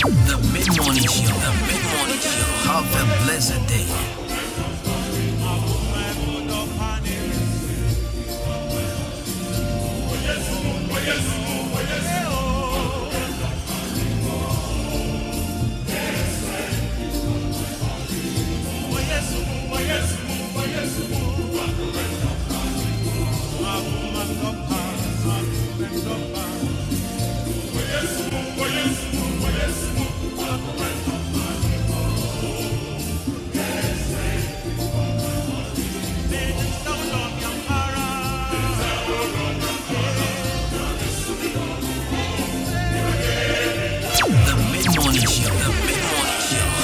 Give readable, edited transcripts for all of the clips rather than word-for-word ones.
The mid-morning show. The mid-morning show. Have a blessed day.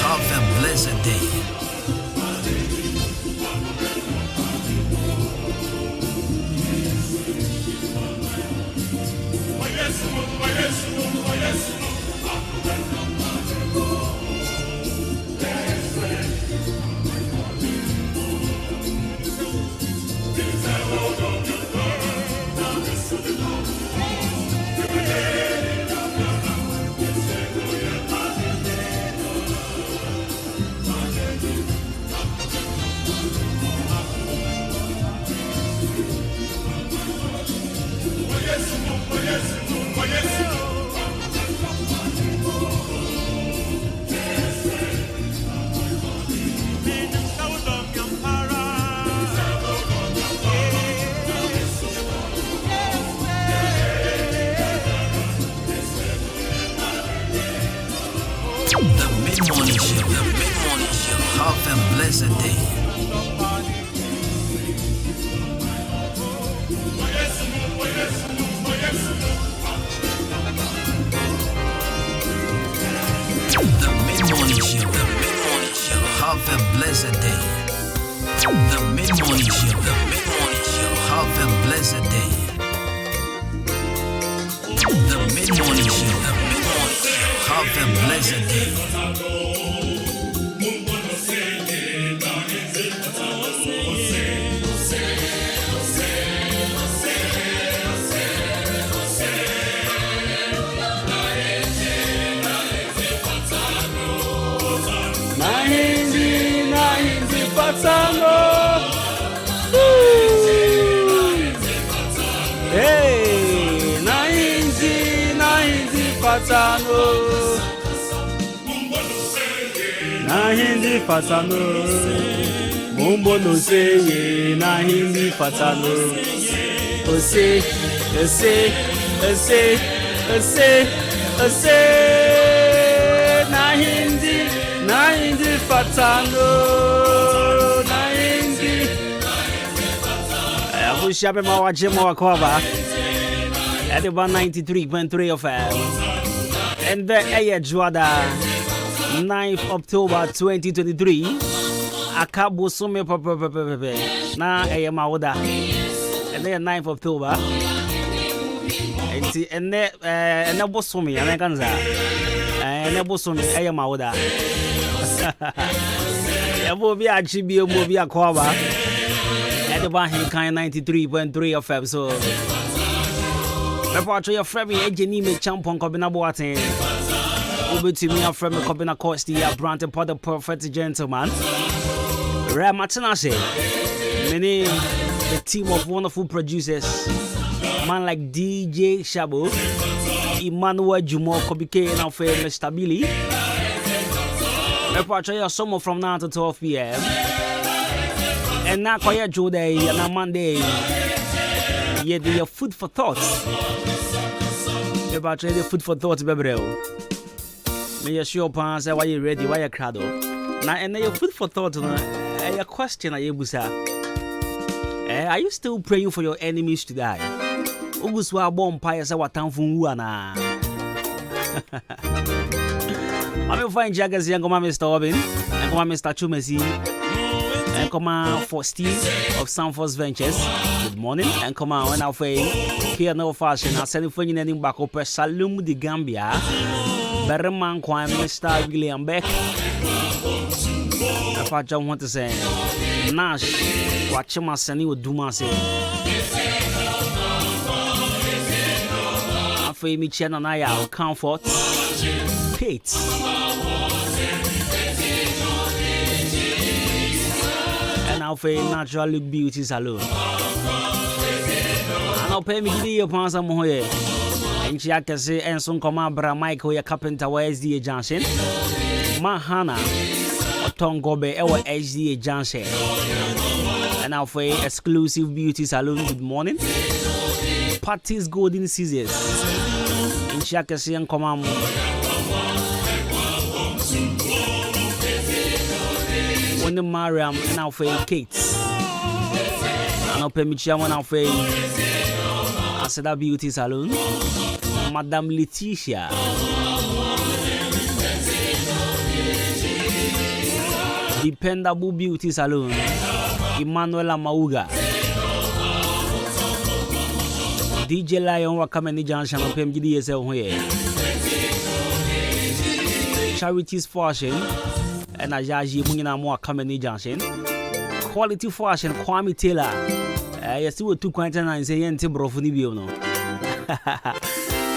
Have a blessed day. Have a blessed day. The mid-morning show. The mid-morning show. Have a blessed day. The mid-morning show. The mid-morning show. Have a blessed day. The mid-morning show. The mid-morning show. Have a blessed day. Hey, nahinzi patano. Nahinzi patano. Mumbo no say, nahinzi patano. Ose nahinzi patano. Shape mawa jemo wakoba at the 193.3 FM and the Juada 9th October 2023 Akabo Sume na Mawada and then 9th October and then Bosumi Americans and Bosumi Mawada Yabobi Achibio Mobia Koba Adwuma-Adwuma 93.3 FM. So, before your friend, Jenny me champion Kobina Boating. Over to me, a friend Kobina Costi, a brand for the perfect gentleman. Rare Matanase. Many the team of wonderful producers. Man like DJ Shabo, Emmanuel Jumo Kobike, and our friend Mr. Billy. Before your summer from now to 12 p.m. And now, quiet Day and on Monday, yet your food for thought. About your food for thought, baby. May your show pass why you ready, why you crowd. Now, and your food for thought, a question I busa. Are you still praying for your enemies to die? Uguswa bomb pies our town from Wuana. I will find Jaggers young Mr. Robin and Mr. Chumesi. And come on for Steve of Sanford's Ventures. Good morning. And come on when I say here no fashion. I said if you need back up Salum de Gambia. Berman Kwame Mr. William Beck. If I don't want to say Nash, watch him as any would do my say. for me channel na ya comfort Kate and now for natural look beauty salon and I'll pay me give you upon some here and she can say and some come bra Michael ya carpenter wa SDA Junction Mahana Otongobe ewa SDA Junction and now for exclusive beauty salon good morning Parties golden scissors in Shakasi and Commam when the Mariam now for Kate and I'll pay me chairman now for Asada Beauty Salon Madame Letitia Dependable Beauty Salon Emmanuela Mauga DJ Lion wa Kameni Junction of PMGDSL here. Charities Fashion and Ajaji Munina Moa Kameni Junction. Quality Fashion Kwame Taylor. Yes, you were 2.9 saying Tibrofuni Biono.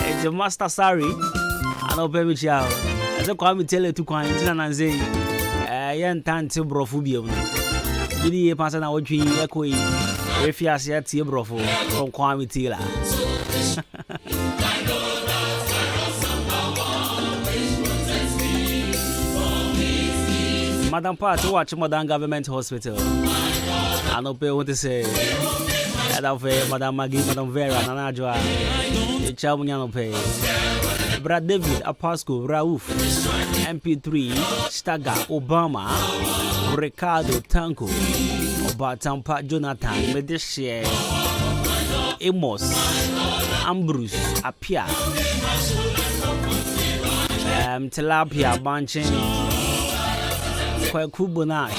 It's a master sorry. I know baby child. As a Kwame Taylor 2.9 saying Yan Tan Tibrofu Biono. Gidi pass na wotwi ekoi refiase atie brofo from Kwame Taylor. Madam Pat watch Modern Government Hospital. I no pay what to say. And of Madam Maggie, Madam Vera, Nana Joa. The child no pay. Brad David, Apasco, Rauf, MP3, Staga, Obama, Ricardo Tanko, Obatampa Jonathan, Medeshe, Amos, Ambrose, Apia, Tilapia, Banchin, Kwakubonash,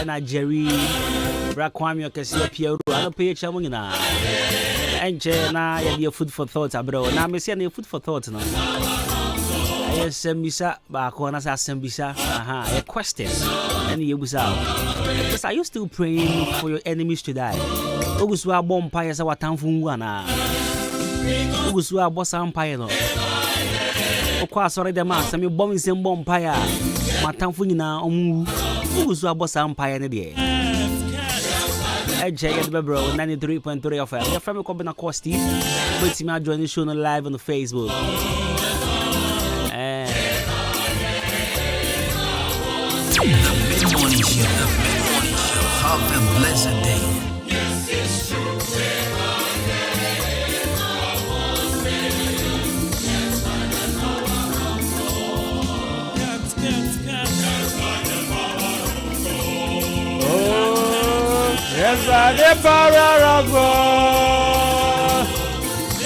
and Jerry. Rakwami Okasia Pierre, I don't pay Chamuna. And Jena, your food for thought, bro. Now, Miss Yanni, food for thought. No, yes, Sembisa, Bakonas, Sembisa, a question. And you was out. Yes, are you still praying for your enemies to die? Oguswa Bompires, our town from Wana. Oguswa Boss Empire. Okwa, sorry, the man, some bombing some Bompire. My town for you now, Oguswa Boss Empire in the day. Bro, 93.3 FM. Your family coming across Steve. Wait till me join the show live on the Facebook. The mid-morning show. Have a blessed day. Yes, by the power of God,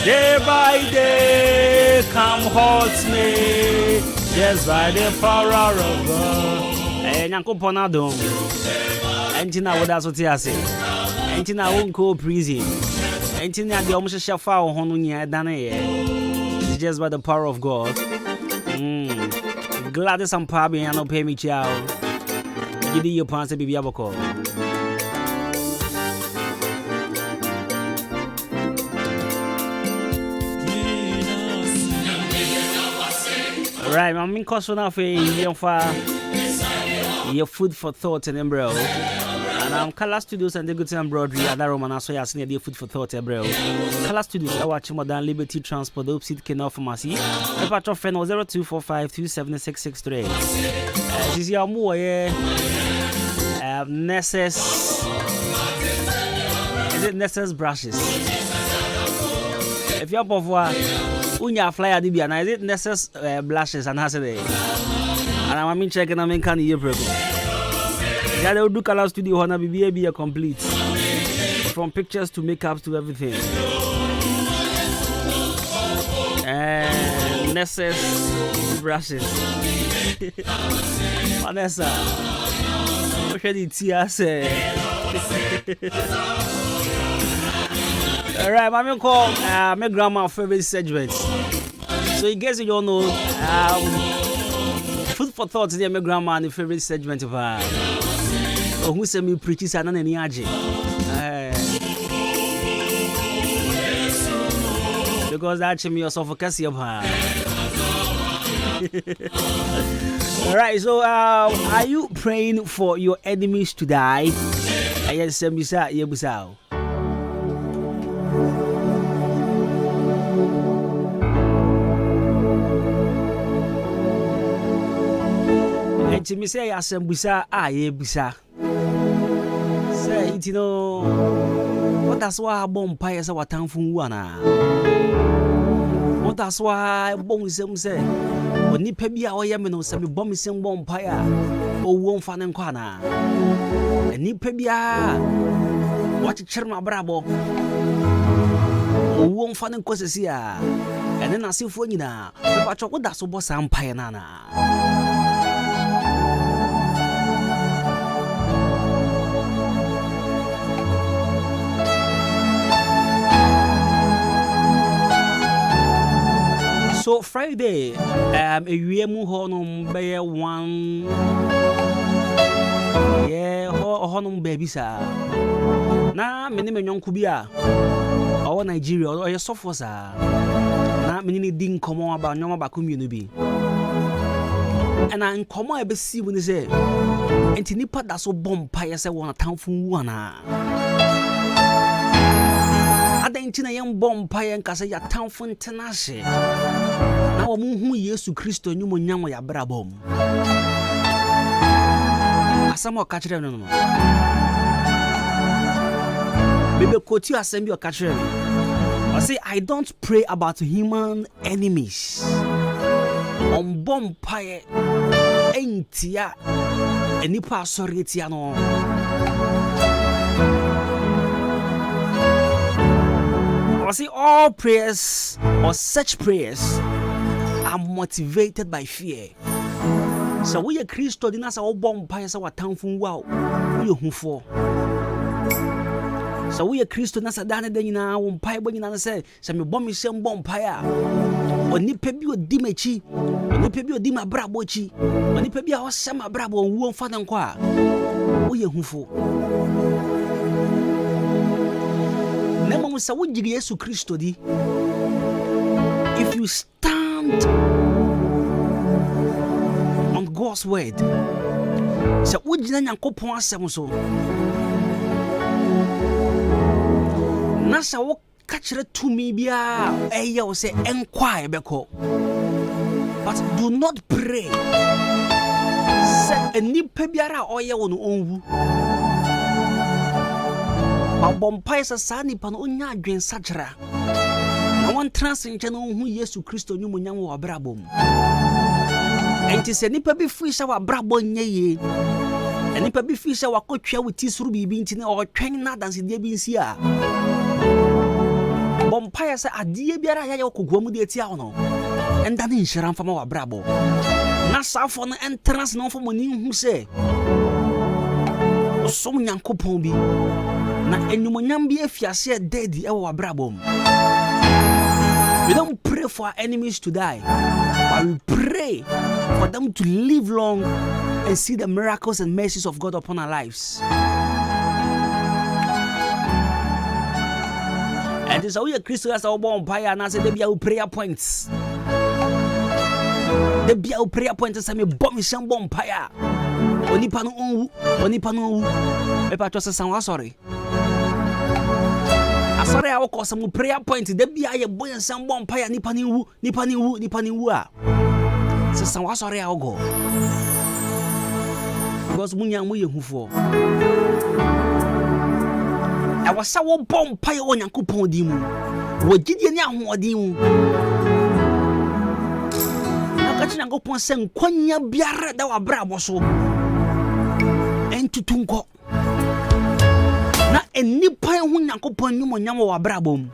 day by day, come hold me. Yes, by the power of God. And Uncle Ponado, Entina would also say, Entina won't go prison. Entina the almost shall fall on you, Danae. It's just by the power of God. Gladys and Pabi and no pay me chow. Give you your pants to be able. Right, I'm in Cosona for your food for thought and embryo. And I'm Color Studios and the good embroidery at that Roman. So, I see the food for thought embryo. Color Studios, I watch Modern Liberty Transport, the Upseed Canal Pharmacy. The patron friend was 0245276663. This is your more, Nessus. Is it Nessus brushes? If you're above Unya flyer DB and I did Nessus blushes and has a day. And I'm checking I'm in can year prego. Yeah, they will do Color Studio Hona be a complete. From pictures to makeup to everything. And Nessus brushes. Vanessa. What should it see us? Alright, I'm gonna call my grandma's favorite segment. So you guys don't know food for thought is my grandma and the favorite segment of who send me preaches and any aji. because that chimney was of a cassia. Alright, so are you praying for your enemies to die? Yes, Misa Yebusao. And to me say, I said, Busa, Yebusa. Say, you know, what that's why bomb pies our town from Wana. What that's why bomb say. Oni pebia oyame no sami bom sim bom paya o won fa ne nkwana ani pebia wachi chirma brabo o won fa ne nkosesi a ene na sefo nyina be ba choko da so bo sam paya nana. So Friday, a UM honum bear one, honum baby, sir. Now, many young Kubia, or Nigeria, or your software, sir. Now, many didn't come on about no about community. And I come on, I see when they say, and Tinipa that's so bomb pious, I want a town from one. I didn't know young bomb pie and Casa ya town from Tenache. Now, who Yesu Christo, you mon ya brabom. Some more catch them. Maybe quote you assembly or catch them. I say, I don't pray about human enemies. On bomb pie, ain't ya any sorry, Tiano. I say all prayers or such prayers are motivated by fear. So we are Christo dinas our bomb pies our town from wow. We are who for. So we are Christo nasa dane de na won pie when you say some bomb is some bomb pie. Oni pebi o dimechi, oni pebi o dima brabochi, oni pebi a osama brabo won fa den kwa. We are who for. Nemo sa wujigi Yesu Kristo di. If you stand on God's word, sa wujina Nyankopon asem so. Na sa wo ka kire tumi bia eya wo se enkwa ebeko. But do not pray. Say enipa biara oye wo no onwu. Bom paisa sani pan onya adwen sajra na wan transinche no hu Yesu Kristo nyumu nyam wa brabom enti se nipa bi fuisha wa brabo nyeye nipa bi fuisha wa kotwa wuti suru bibi nti na o twen na dance de bi nsi a bom paisa adie biara ya okogwam de eti a no enda ne nhira mfama wa brabo na safo no entrance no fo moni hu se osom Nyankopon bi na enyumonyam bi afiase dedi e wa brabom. We don't pray for our enemies to die, but we pray for them to live long and see the miracles and mercies of God upon our lives. And this is how we are Christians as our born by and I say there be our prayer points. There be our prayer points and me bomb is some bomb fire. Onipa no onwu. Epa to say sanwa sorry. Asore a woko some prayer point de bia ye boy nsam bom paya nipa ni wu a se sanwa sorry a ogo because munya mo ye hufo e wasa wo bom paya Onyankopon di mu wo gidie ni ahoodin mu na ka chi Nyankopon se nkwanya biara da wa bra bo so entutunko na enipa hu Nyankopon nyumonyam wa brabom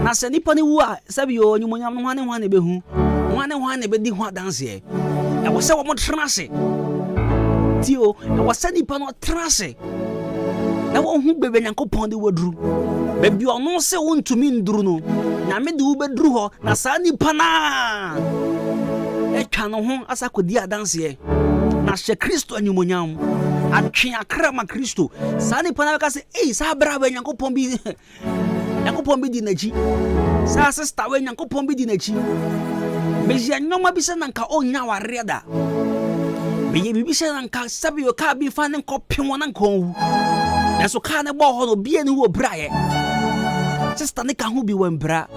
na se nipa ni wu a sabi yo nyumonyam no hwane behu hwane be di ho dance e wo se wo mo trase tio e wo se nipa no trase na wo hu bebe Nyankopon de wadru bebi ono se wontumi nduru no na me de wo bedru ho na sa nipa na e twa no ho asakodi dance e na hye Kristo anyumonyam atwe akrama Kristo sani pana ka se sa braba Nyankopon bi Nyankopɔn bi di n'akyi. Saa sister we Nyankopɔn bi di n'akyi. Mejia nyoma bi se nanka onya ware da. Meye bibi se nanka sabi yo ka bi fa ne nkɔpem na nka onwu. Nanso ka ne bɔ hɔ no bie ne wo braye. Sister ne ka ho bi wɔ mbra.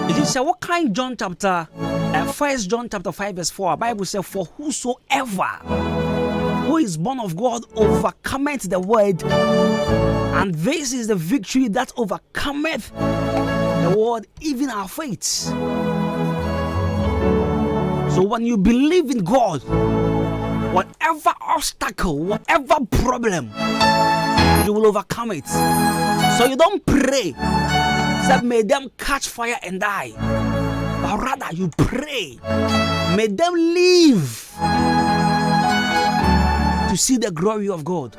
It is what kind John chapter 1 John chapter 5 verse 4. Bible says, for whosoever who is born of God overcometh the world, and this is the victory that overcometh the world, even our faith. So when you believe in God, whatever obstacle, whatever problem, you will overcome it. So you don't pray that may them catch fire and die, but rather you pray, may them live to see the glory of God.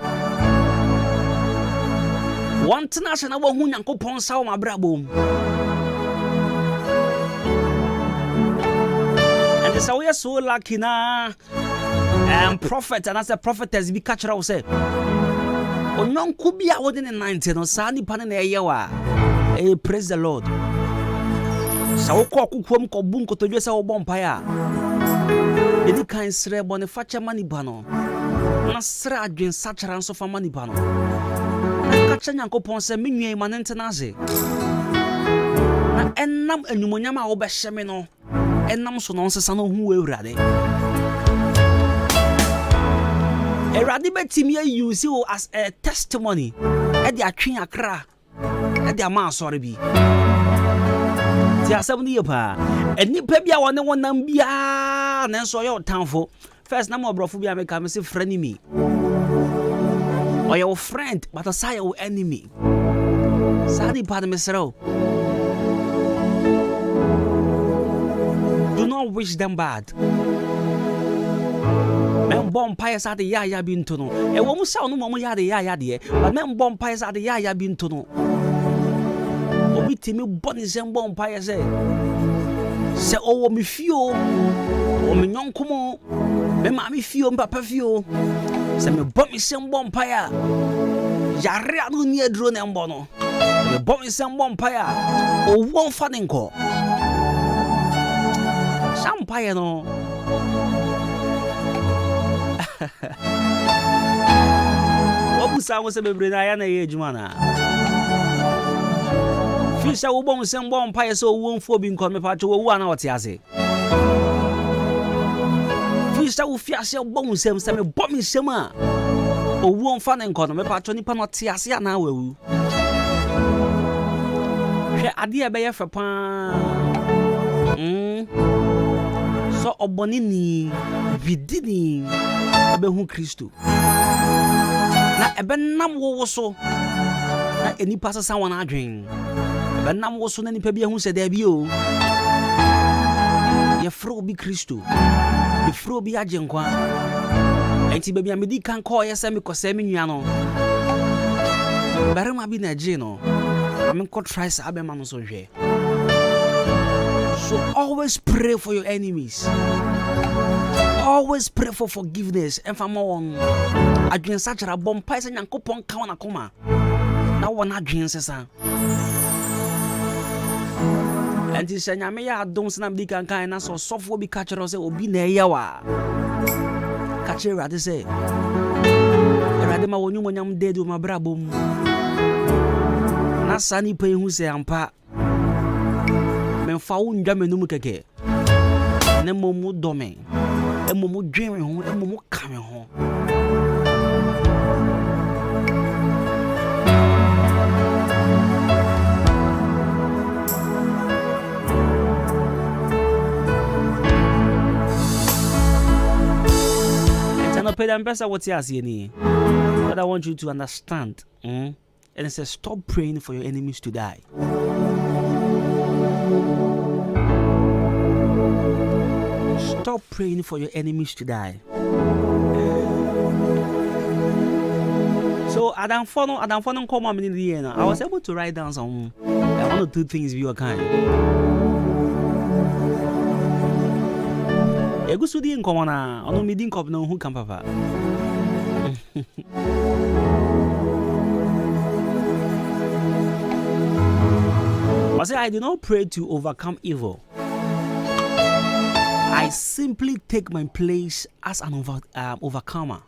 One thing I say, I want to Nyankopɔn saw my brabo. And this we are so lucky na. Prophet and as a prophetess be catch her say. Onyon kubia within the 90 no sani pan na yewa. Praise the Lord. Sa wokɔ kukwom kɔbu nkotodwe sɛ wobɔ mpae. Edi kan srɛ bɔ ne facha mani ba no. Na srɛ adwen sachara nso fa mani ba no. Na kacha Nyankopɔn sɛ me nua ma ne ntena ase. Na enam anumonyam a wobɛhye me no. Enam so no nsesa no hu Awurade. Awurade betimi use you as a testimony. E de atwen akra. E de ama asɔre bi. Ti asɛm ne yepa. Enipa bia wone wonam bia na nso yɛ otamfo. First na mo brofo bia make am say friend me. Or your friend, but a say your enemy. Sadi pa me sero. Do not wish them bad. Men bomb pies at the ya binto no. E wo mu sa no mo ya de but men bomb pies at the ya binto no. Obi timi boni sem bomb pies say o mi fio o mi nyonkomo me ma mi fio papa fio se me bomb sem bomb pie yare anu ni aduro ne mbo no me bomb sem bomb pie o won fa ne nko champagne no. Obusa wo se bebre na ya na ye adwuma na. Fisha wo bom se mbom pae se wo mfo bi nkon me pa cho wo ana wote ase. Fisha wo fiase bom se me bom se ma. Owo mfa ne nkon me pa cho nipa no te ase ana wawu. Hwe ade e be ye fa pa. So oboni ni vidini abehu Kristo. Na ebe nam wo so na enipa sasa wana adwen. Ebe nam wo so na nipa bi ehu se da bi o. Ye fro bi Kristo. Ye fro bi agenkwa. Enti be bi amedi kan call ye se me kose me nua no. Barema bi na je no. Am ko try sa abema no so hwe. So always pray for your enemies. Always pray for forgiveness. And for more adwen sachara bom pai se Nyankopɔn ka wana koma. Na wona adwen sesa. And this nyame ya adom se na mdi kan kan na so sofo bi ka kyerɛ se obi na eyawa. Ka kyerɛ Awurade se Awurade ma wonyu monyam dedu ma brabom. Na sani pa ehu se ampa. Memfa wo ndwa menum keke. Ne momu dome. Emomu dwen me ho, emomu ka me ho. Etana peda mpesa what you see ni. But I want you to understand, and it says stop praying for your enemies to die. Stop praying for your enemies to die. So Adam Fono come on in the end. I was able to write down some one or two things we were kind. Egusudi in common, on meeting of no who come papa. I do not pray to overcome evil. I simply take my place as an overcomer.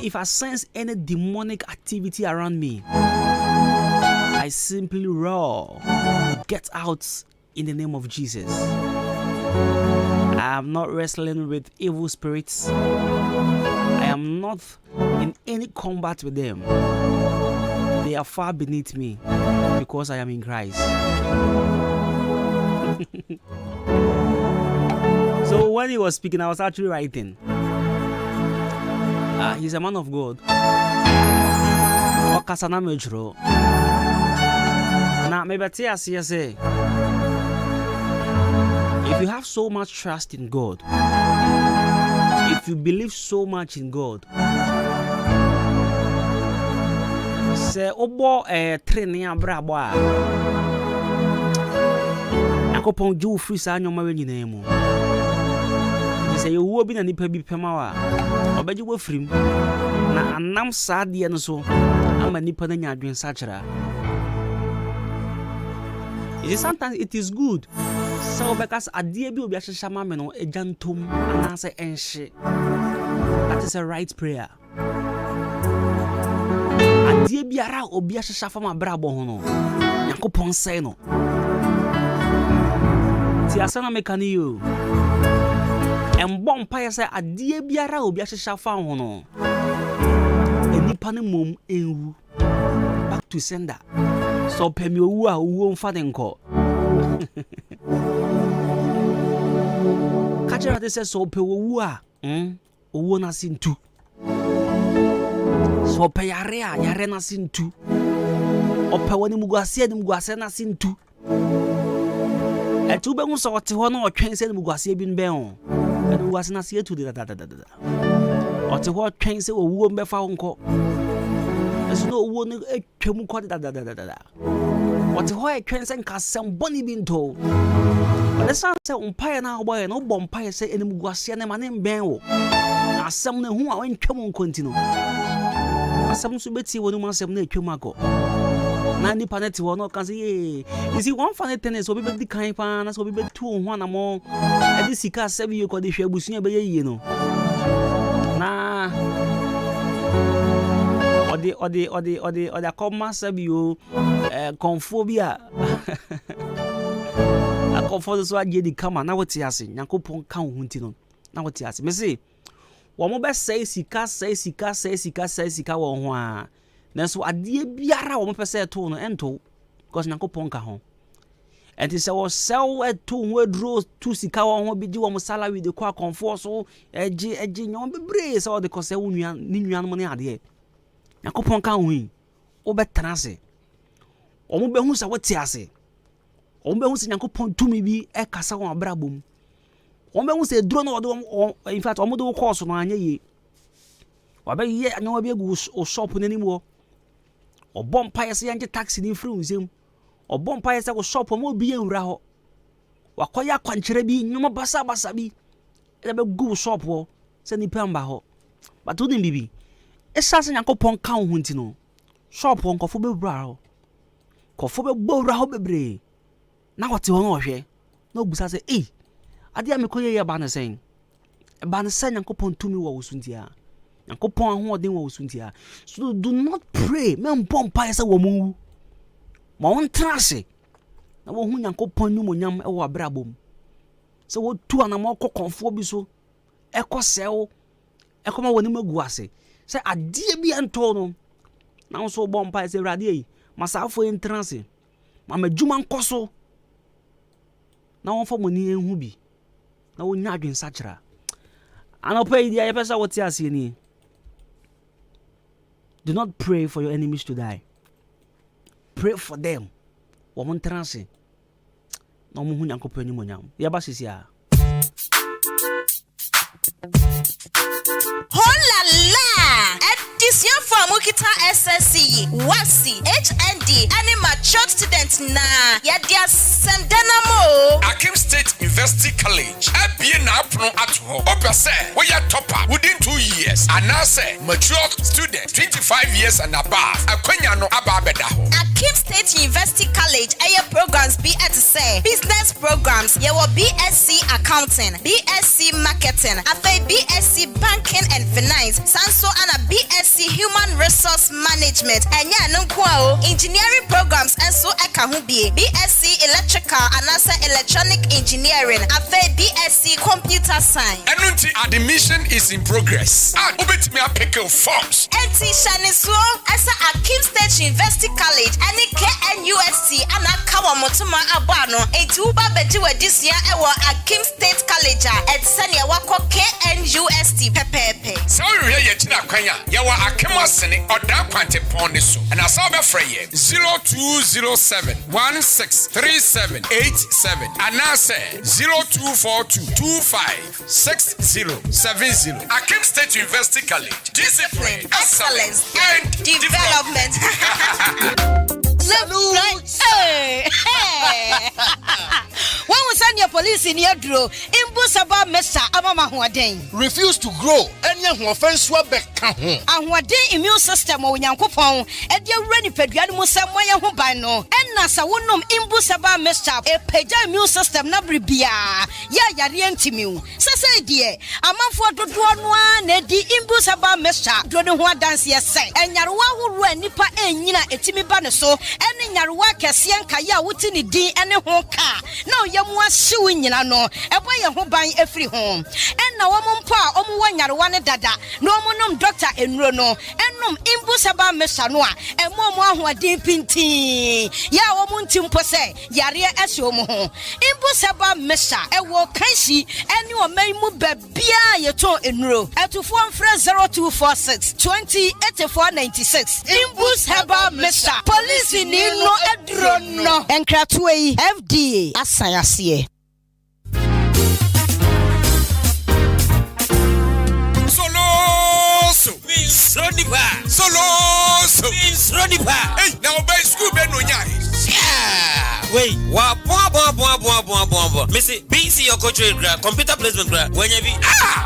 If I sense any demonic activity around me, I simply roar, get out in the name of Jesus. I am not wrestling with evil spirits. I am not in any combat with them. They are far beneath me because I am in Christ. So when he was speaking, I was actually writing. He's a man of God. Now, maybe I say, if you have so much trust in God, if you believe so much in God, say obo training abrabo a akopon ju free sa nyoma we nyina mu say you wo bi na nipa bi pema wa obeji wo frim na anam sa de no so ama nipa na nya adwen sa kira. It is sometimes it is good so because adie bi obi ahyehyɛ ma me no ejantom anase enhye. That is a right prayer. Adie biara obi ahyehyɛ fa ma brabo ho no Yakopon say no ti asana mekani yo embom pa yesa adie biara obi ahyehyɛ fa ho no enipa ne mom enwu back to sender so pemi owu a owu mfa de nko kachira de say so pe owu a owu na sintu so pe yare na sintu ope woni muguase na sintu etu be hu so wote ho na otwen se muguase bi nbe ho e muguase na se etu de da ote ho otwen se owuo mbefa ho nko esu no owuo ne etwem ko da ote ho etwen se nkasem boni bi nto but the sun say umpire na boy no bompire se eni muguase ne ma ne mben wo asem ne hu a wentwem kontinu asem so beti wonu asem na etwem akọ na ni paneti wono kan say you see one funny thing is obi be di kan pa na so obi be tu ho na mo e di sika sebi yo ko de hwe abusun be ye no na odi akoma sebi yo konfobia akofo so agye di kama na wote ase Yakopon kan ho ntino na wote ase me say wo mo be say sika wo ho a nanso adie biara wo mo pese to no ento because Yakopon ka ho enti se wo sell to ho aduro to sika wo ho bi di wo mo salary de kwa comfort so eji nyom bebre se wo de ko se wo nua ni nua no ne ade Yakopon ka ho yi wo betena ase wo mo be hu se wote ase wo mo be hu se Yakopon tumi bi e kasa wo abrabom wo mo be hu se duro no wo in fact wo mo de wo course no anya yi wa be ye anya bi egu o shop nani mo o bompa yese yanje taxi ni free uzem o bompa yese wo shop mo bi enwura ho wa koya kwankyere bi nyoma basa bi e be gu shop wo se ni pamba ho but wo bibi e sase Yakopon kan ho ntino shop wo nkofo be bra ho kofo be bowra ho bebre na wote ho no hwe na obusa se ade a mekoye ye ba na sen Yakopon tumi wo wosuntia Yakopon ahoden wo wosuntia so do not pray men pompa yesa wo mu ma won trase na wo hu Yakopon nu monyam e wo abrabom so wo tu anamo kokonfo bi so e kosew e koma woni magu ase se ade bi ento no na wo so bompa yesa rade yi masafo en trase ma madjuma nkoso na won fo moni enhu bi na wo nya adwen sakira anopa idi ya pesa wote ase ni. Do not pray for your enemies to die. Pray for them. Woman transe. No mu hu Yakopon ni monyam. Ya ba sisia. Oh la la! Edition for Mukita SSC, WASI, HND, and mature students na yadia sendenamo. Akim State University College. Ebie na apno ato. Opese we are topper within 2 years. And now say mature students 25 years and above. Akwanya no ababeda ho. Akim State University College aya programs be at say business programs. There will BSc Accounting, BSc Marketing, afa BSc Banking and Finance, sanso and a BSc Human Resource Management. Enya nko engineering programs and so eka ho bie BSc Electrical and also Electronic Engineering, afa BSc Computer Science. Enunti admission is in progress. Ubetimi apeke forms. Enti shaniso asa Akim State University College and KNUST and akawa motuma abano enti uba beji this year ewa Akim State College at Sanya wako KNUST pepepe. So we hear yechina kwanya yawa Akim Asene oda kwante pon so. And asabe freye 0207 163787 and now say 0242 256070. Akim State University College. Discipline, excellence, and development. Hey. When we send your police in your draw, Imbusaba Mesa Amama Huaden. Refuse to grow, and your offense were back. And what day immune system or Yankopon, and your ready Pediamus Samoya Hubano, and Nasa Wunum Imbusaba Mesa, a Peja immune system Nabribia, Yarientimu. Sasa dear, a month for the one, Nedi Imbusaba Mesa, Dronua dance yes, and Yarwa who Nipa and Nina Etimi Banaso, and in Yarwa Cassian Kaya Wutini D and a honka. No, Yamwa suing no, a boy who buy every home. And now pa Omuan Yarwana Dada, no monum doctor and Rono, and num Imbusaba Mesanoa, and Momo who are deep in tea. Ya Omuntim Pose, Yaria Esomo. Imbusaba Mesa, a walk Kanshi, and you may move Bia Yato in row. At to form fresh 0246 208496. Imbusaba Mesa, police in no Edrono, and Kratway FDA. Asayasie. Solo. Hey, now by school ben no nyai. Wait, Missy, BC your coach computer placement when you be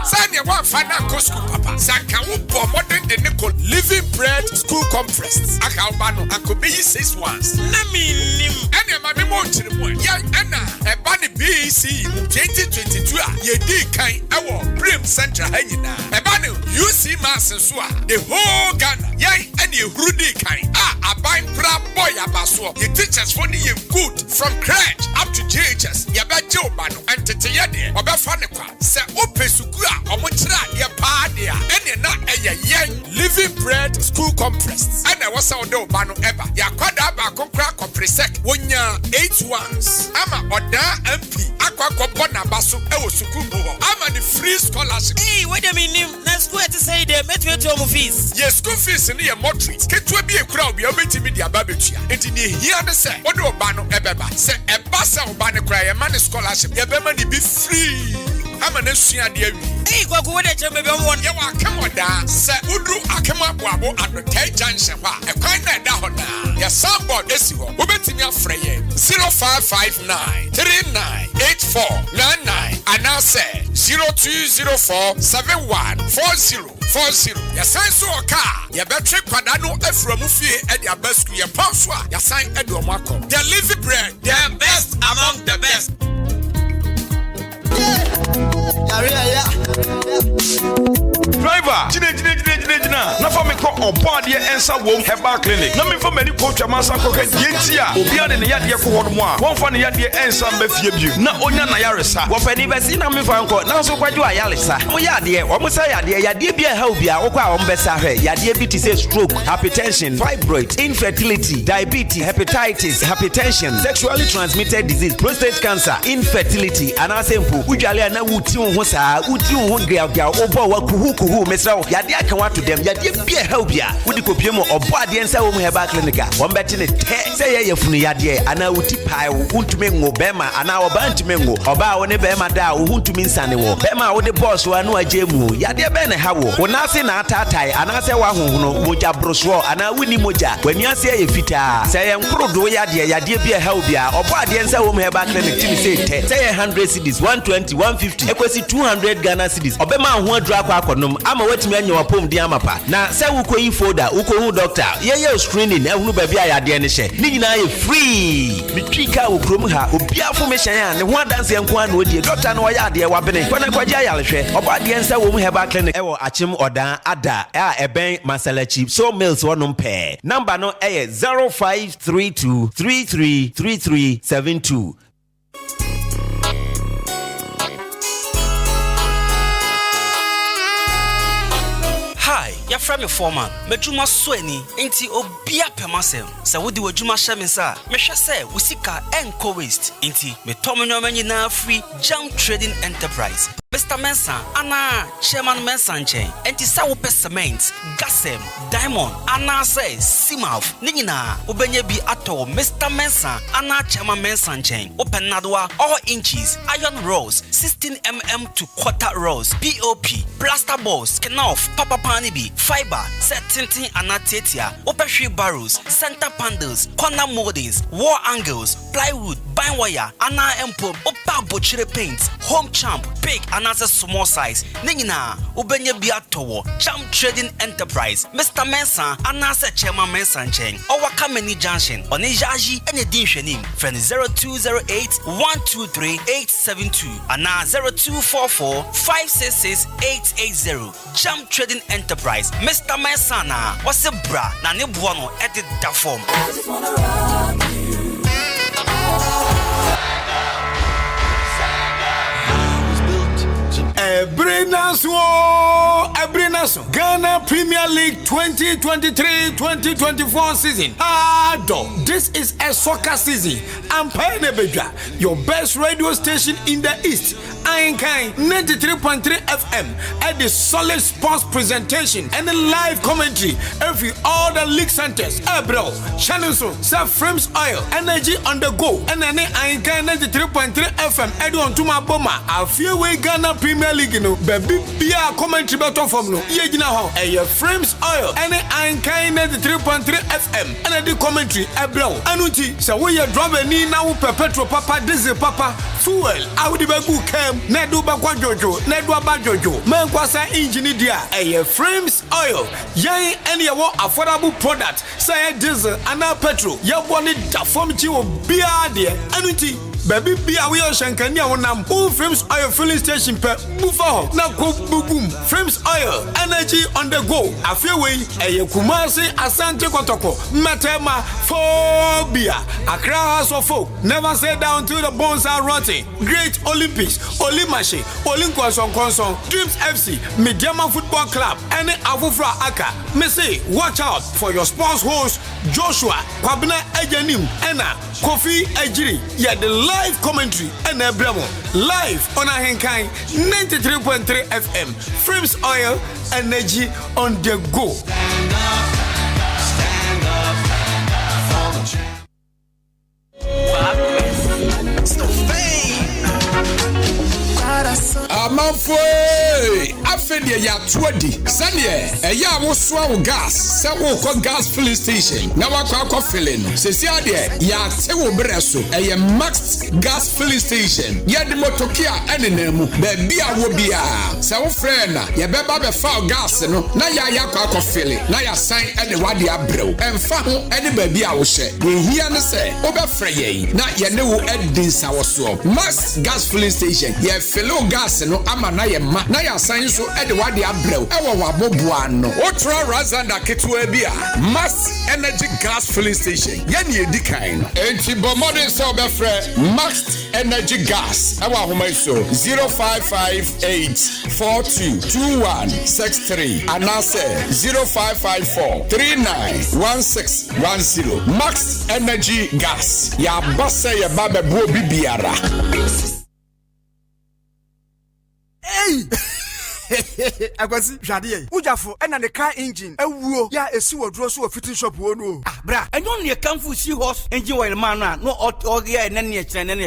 Sanya wa fana ko school papa. Sanka wo bo modern de Nicole living bread school compressed. Aka obano anko be 6 ones. Na mi nim. Ene ma me mo chiri mo. Ya ena e ba ne BC 2022 a ye di kan e wo Prim Central hanyina. E ba ne UC Mass so a the whole Ghana. Ya ene e huru di kan. Aban pra boy abaso. Ye teachers for ye good from crèche up to JHS. Ya ba je obano antete ye de. Oba fa ne kwa. Se opesuku a omo kira ye pa de a. Ene na eye yen living bread school compressed. Ene wasa odo obano eba. Ya kwada ba kokra compresec. Wonya 8 ones. Ama oda MP akwa bona baso e wo suku bo. Ama the free scholarship. Hey, wait a minute. Na school to say they met me to fees. Yes, school fees ni ye moderate. Ketwa bi ekura obi obetimi dia ba betua. Enti ni hia de se odo obano ebeba. Se eba se obano kura ye man scholarship. Ye be man be free. Ama na sua de awi. Hey, go we dey tell me be one. Ye wa kemoda se udru akema boabo adotay junction ha. E kwan na da ho na. Ye soundboard esi ho. Obetimi afre ye 0559 398499 and now say 0204 714040. Your sign so a car. Your battery padano from Fie at your best. Your password. Your sign at your marco. The living bread. The best among the best. Driver, Jina, na for me call on body answer won't have bar clinic. No me for many coach a master cook at Yentia. Obian in the Yadia for one for the Yadia answer Befibu. Not Onya Yarisa. What any Besina me for uncle. Now so quite you are Yalisa. Oh, yeah, dear. What was I, dear? Yadia be a helpia. Oka on Bessa. Yadia BTC stroke, hypertension, fibroid, infertility, diabetes, hepatitis, hypertension, sexually transmitted disease, prostate cancer, infertility, and asempu. Ujalia na uti unhosa, uti unhungia, obo wa kuhu, Mr. Yadia can want to them. yadeɛ bia help ya wodi kopie mo ɔbɔ adeɛ nsa wo mu heba clinic a wɔn bɛte ne tɛ sɛ yɛ yɛfunu yadeɛ ana wuti pae wo huntumi ngo bɛma ana ɔba ntumi ngo ɔba wo ne bɛma da wo huntumi nsane wo bɛma wo de boss wa no agye mu yadeɛ bɛ ne ha wo wonase na atatai ana sɛ wa honhono moja broso ana wuni moja wani ase yɛ fitaa sɛ yɛ nkrodo yadeɛ bia help ya ɔbɔ adeɛ nsa wo mu heba clinic timi sɛ tɛ sɛ yɛ 100 cedis 120 150 ekosi 200 Ghana cedis ɔbɛma ho adura akɔ akɔnom ama watimi anya wapom di amapa na sɛ wukɔyi folder wukɔhu doctor yɛyɛ screening ehunu baabi a yadeɛ ne hyɛ ne nyinaa yɛ free mitwi ka wo krom ha obia fo me hyɛn a ne ho adanse nko a na odie doctor no ɔyɛ adeɛ wabene kwana kwagye ayalehwɛ ɔbɔ adeɛ nsa wo mu heba clinic ɛwɔ akyem ɔdan ada a ɛbɛn masalachi so mills wɔnom pɛ number no ɛyɛ 0532333372. Hi, you're from your foreman. Mejuma Sweni, inti obia pemasem. Sa wudi wajuma shamisa. Mesha se, usika enko waste. Inti, me tomenyo menyi na free jam trading enterprise. Mr. Mensa, ana Chairman Mensa nchen. Enti sa wupe cement, gasem, diamond, ana se, simaf. Ningina, ubenye bi ato Mr. Mensa, ana Chairman Mensa nchen. Open nadwa, all inches, iron rolls, 16mm to quarter rolls, POP, plaster balls, skin off, papa panibi, fiber, set tinting anatetia, open barrels, center panels, corner moldings, wall angles, plywood, bind wire, ana empo, opa butchery paints, home champ, big another small size. Ningina, ubenye biatowo, champ trading enterprise, Mr. Mensa, anasa Chairman Mensa Cheng, or Wakameni Junction, on Ejaji and Edin Shenim, friend 0208 123 872, and 0244 566 880. Jump Trading Enterprise, Mr. Mensana, what's a bra, Nani Buono, edit that form. I just wanna rock you. Ebrenaso, Ghana Premier League 2023-2024 season. This is a soccer season. I'm Pioneer, your best radio station in the East. Ahenkan 93.3 FM at the solid sports presentation and the live commentary every all the league centers. Bro, channel so frames oil, energy on the go, and then Ahenkan 93.3 FM. Adwuma-Adwuma Boma. I feel we Ghana Premier League, you know, baby, be a commentary button from no. You know how frames oil, and Ahenkan 93.3 FM, and the commentary. Bro, anuti. So we are driving ni now perpetual papa, diesel papa, fuel. I would be good. Nedu bakwa jojo, nedu aba jojo. Man kwasa engine dia. Frames oil. Yai any affordable product. Say diesel and petrol. Ya wani da form chiwo biya dia. Anuti. Baby biya we on shankania wonam. Frames oil filling station per bufa. Na go boom. Frames oil. Energy on the go. Afewe. Kumasi Asante Kotoko. Matema phobia. Accra House of Folk. Never say down till the bones are rotting. Great Olympics. Olimashe, Olinkwasong Konsong, Dreams FC, Mediama Football Club, and Avufra Aka. Me say, watch out for your sports host, Joshua, Kwabena Ejanim, Anna, Kofi Ejiri. Yeah, the live commentary, and Bremo. Live on Ahenkan 93.3 FM. Frames oil, energy on the go. Amafoi afedia ya twadi sane eya wosoa wo gas se wo ko gas filling station na wakwa filling sesi ade ya te wo breso eye max gas filling station ya de motokia enenemu ba bia wo bia se wo friend na ye beba be fa gas no na ya kwa filling na ya san ene wade abrew emfa ho ene ba bia wo hye we hia ne se wo be frɛ ye na ye ne wo edin sa wo so max gas filling station ye fill gas no ama na ye ma na ya san so e de wade abrew e wo waboboa no otra razanda ketwa bia max energy gas filling station ye ne edikan no enti bomode so be frɛ max energy gas e wa homa so 0558422163 anase 0554391610 max energy gas ya basa ye ba be bo bibiara. Hey! Agwazi Jadie. Ujafo and the car engine. A woo ya a sewer draw so a fitting shop wono. Ah, bra, and only a camphor seahorse engine oil man, no or yeah, and any channel.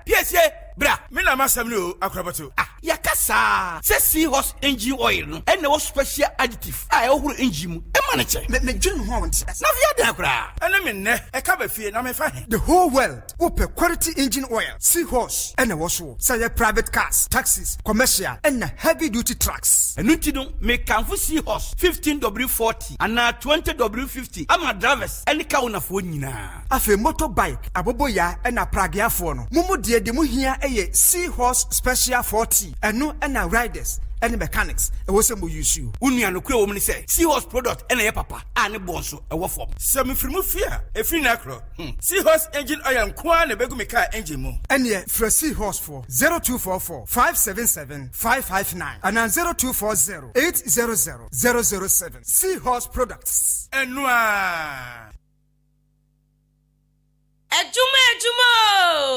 Yes, yeah. Bra, mina masamno akrabato. Yakasa. Say seahorse engine oil no. And no special additive. I over engine. E manager. Me June Horns. Na via da kra. And me ne e ka be fie na me fa. The whole world open quality engine oil, seahorse, and a wash. Say private cars, taxis, commercial, and heavy duty trucks. And no me camphor seahorse 15W40 and 20W50. I'm a drivers any car na fo nyina. Afe motorbike aboboya and a pragia fono. Mumu die de mu hia eye seahorse special 40 and no and riders and mechanics e wo sem use you unua no kura wo mni say seahorse product and ye papa ane bonso e wo form some frimu fia e free na kro seahorse engine oil nko na begu me car engine mu and ye for seahorse for 0244 577 559 and 0240 800 007 seahorse products enua Adwuma-Adwuma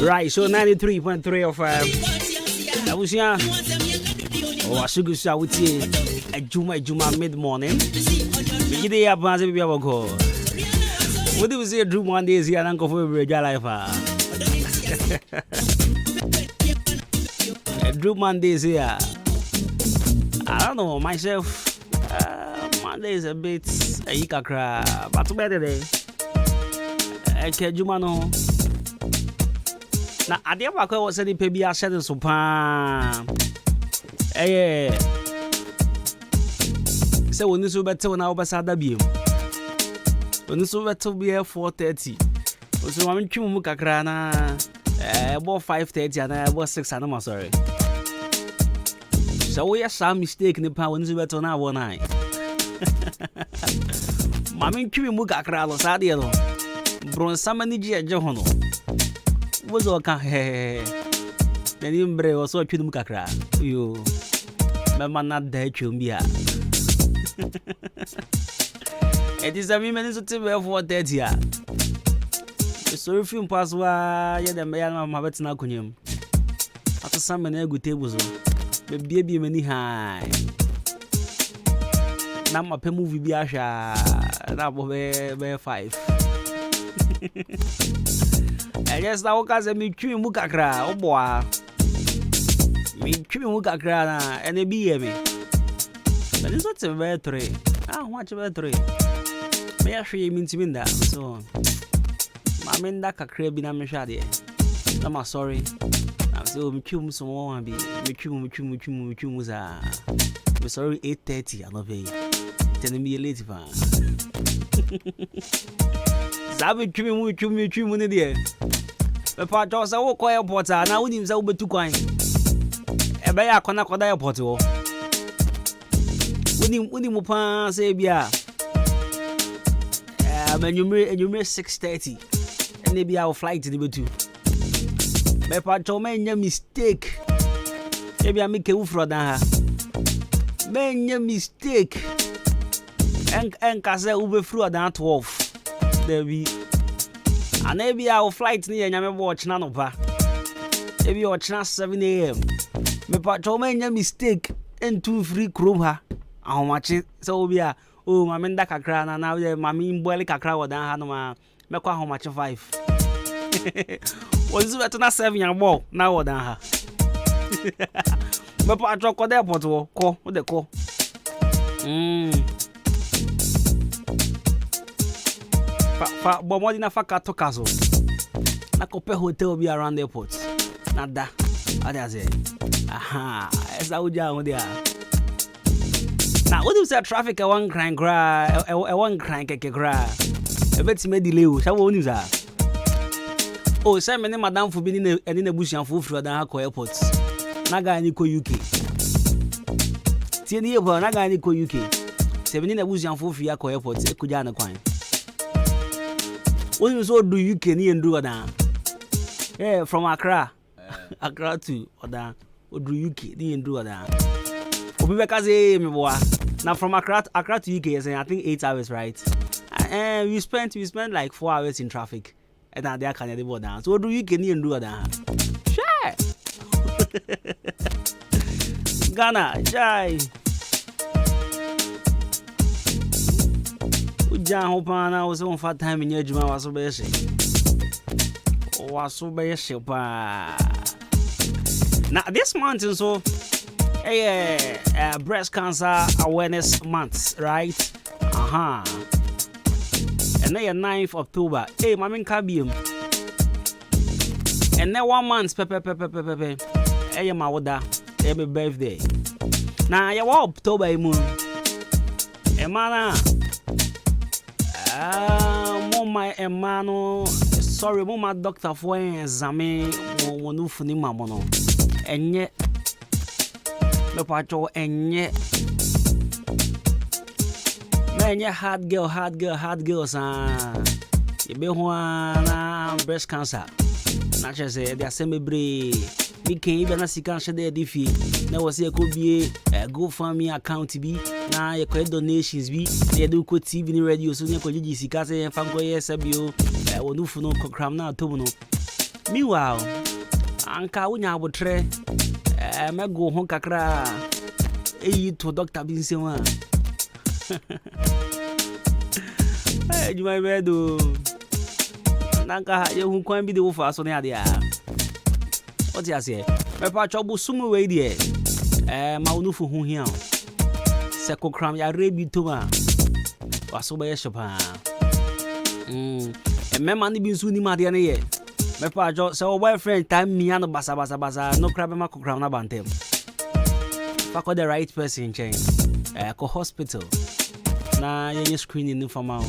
Right, so 93.3 of that was yeah. Oh, I should go shout with you. Adwuma mid-morning. Begin the app as if you have a call. What do we say? Drew one day is here and Uncle for every life. Drew Mondays here. I don't know myself. Monday is a bit a yikakra, but better day. Adwuma no. Na ade akwa was any pe bia shede so pa se woni so bete na obasa da biem woni so bete bia 4:30 o so ma ntwum mu kakra na ebo 5:30 na ebo 6 na ma sorry so we ya mistake ni pa woni so bete na abo 9 ma ntwum mu kakra lo sa de no bron samani ji eje ho no was okay. Then you bring also a chum kakra. You, Mamma not there, chumbia. It is a minute to 4:30. So if you pass why the man of my veteran cunium. After some many good tables, the baby many high. Now my pen movie be a that will be 5. I guess that was a mutual mukakra, oh boy. Mutual mukakra, and a BM. But it's not a very tray. Ah, watch a very tray. May I actually mean to mean that? So, I mean that a crab in a machine. I'm sorry. I'm so mutual, so more be mutual. We're sorry, 8:30. I love it. Telling me a late fan. Sabe mutual, dear. The part of our quiet porter now with him so but too quiet. A bear connect with the portal. With him upon Sabia. When you may 6:30 and maybe our flight to the 2. My part of my mistake. Maybe I make a woofer than her. Many mistake. And Casa will be through than 12. There be. And maybe our flight near Yama watch none of her. Maybe your chance 7 a.m. Me patrol many mistake and 2 free crew her. How much it so be a oh, my men that a crown and now my mean boy like a crowd than Hanoma. Make how much 5. Was it not 7 year walk now than her? Me patrol call the airport call what they call. But more than a fuck to castle. Na cope hotel be around the airport. Nada. Others say. Aha. As I would down there. Now, what is that traffic? A one crank cry, a one crank a cry. A bit made delay. Shall we use that? Oh, Simon, Madame for being in a bush and full for the Hako airports. Naga and Nico UK. Tieni ebo na ga ni ko UK. Se me ni na busuanfo fi akọ airport e kuja na kwan. When you so do UK ni endu oda. From Accra. Accra to oda. Odu UK ni endu oda. Obi be ka say me boa. Now from Accra to UK is I think 8 hours, right? And we spent like 4 hours in traffic. And now they are kind of down. So do you can even do that? Sure. Ghana, jai. Ujan hopana was on fat time in your juma was so basic. Was so basic. Now this month so breast cancer awareness month, right? And then 9th October. Hey, Mamin Kabium. And then 1 month, pepe. Hey, my water. Hey, my birthday. Now, you October moon. Emana. My Emano. Sorry, my doctor for examine. Wonu funi mamono. And yet, the patrol and yet. Man, you hard girl, you be one breast cancer. Not just say they are semi-brave. We can't even see cancer there. Diffy. Now was a could be a GoFundMe account be. Now you could donations be. They do quit TV radio so you could see cancer and fango SBO. Or no for no cram now to. Meanwhile, Anka Unya would try. I may go home kakra. To Dr. Binsewa. You might be do. Nanka, you can't be the fast on the idea. What you say? My patch of sumo way there. Maunufu who here. Seko cram ya rebi toma. Was so by a shop. And my money been soon in my DNA. My patch so boyfriend time me and basa no crab ma crown about them. Fuck the right person change. Ko hospital. Na ye screening for my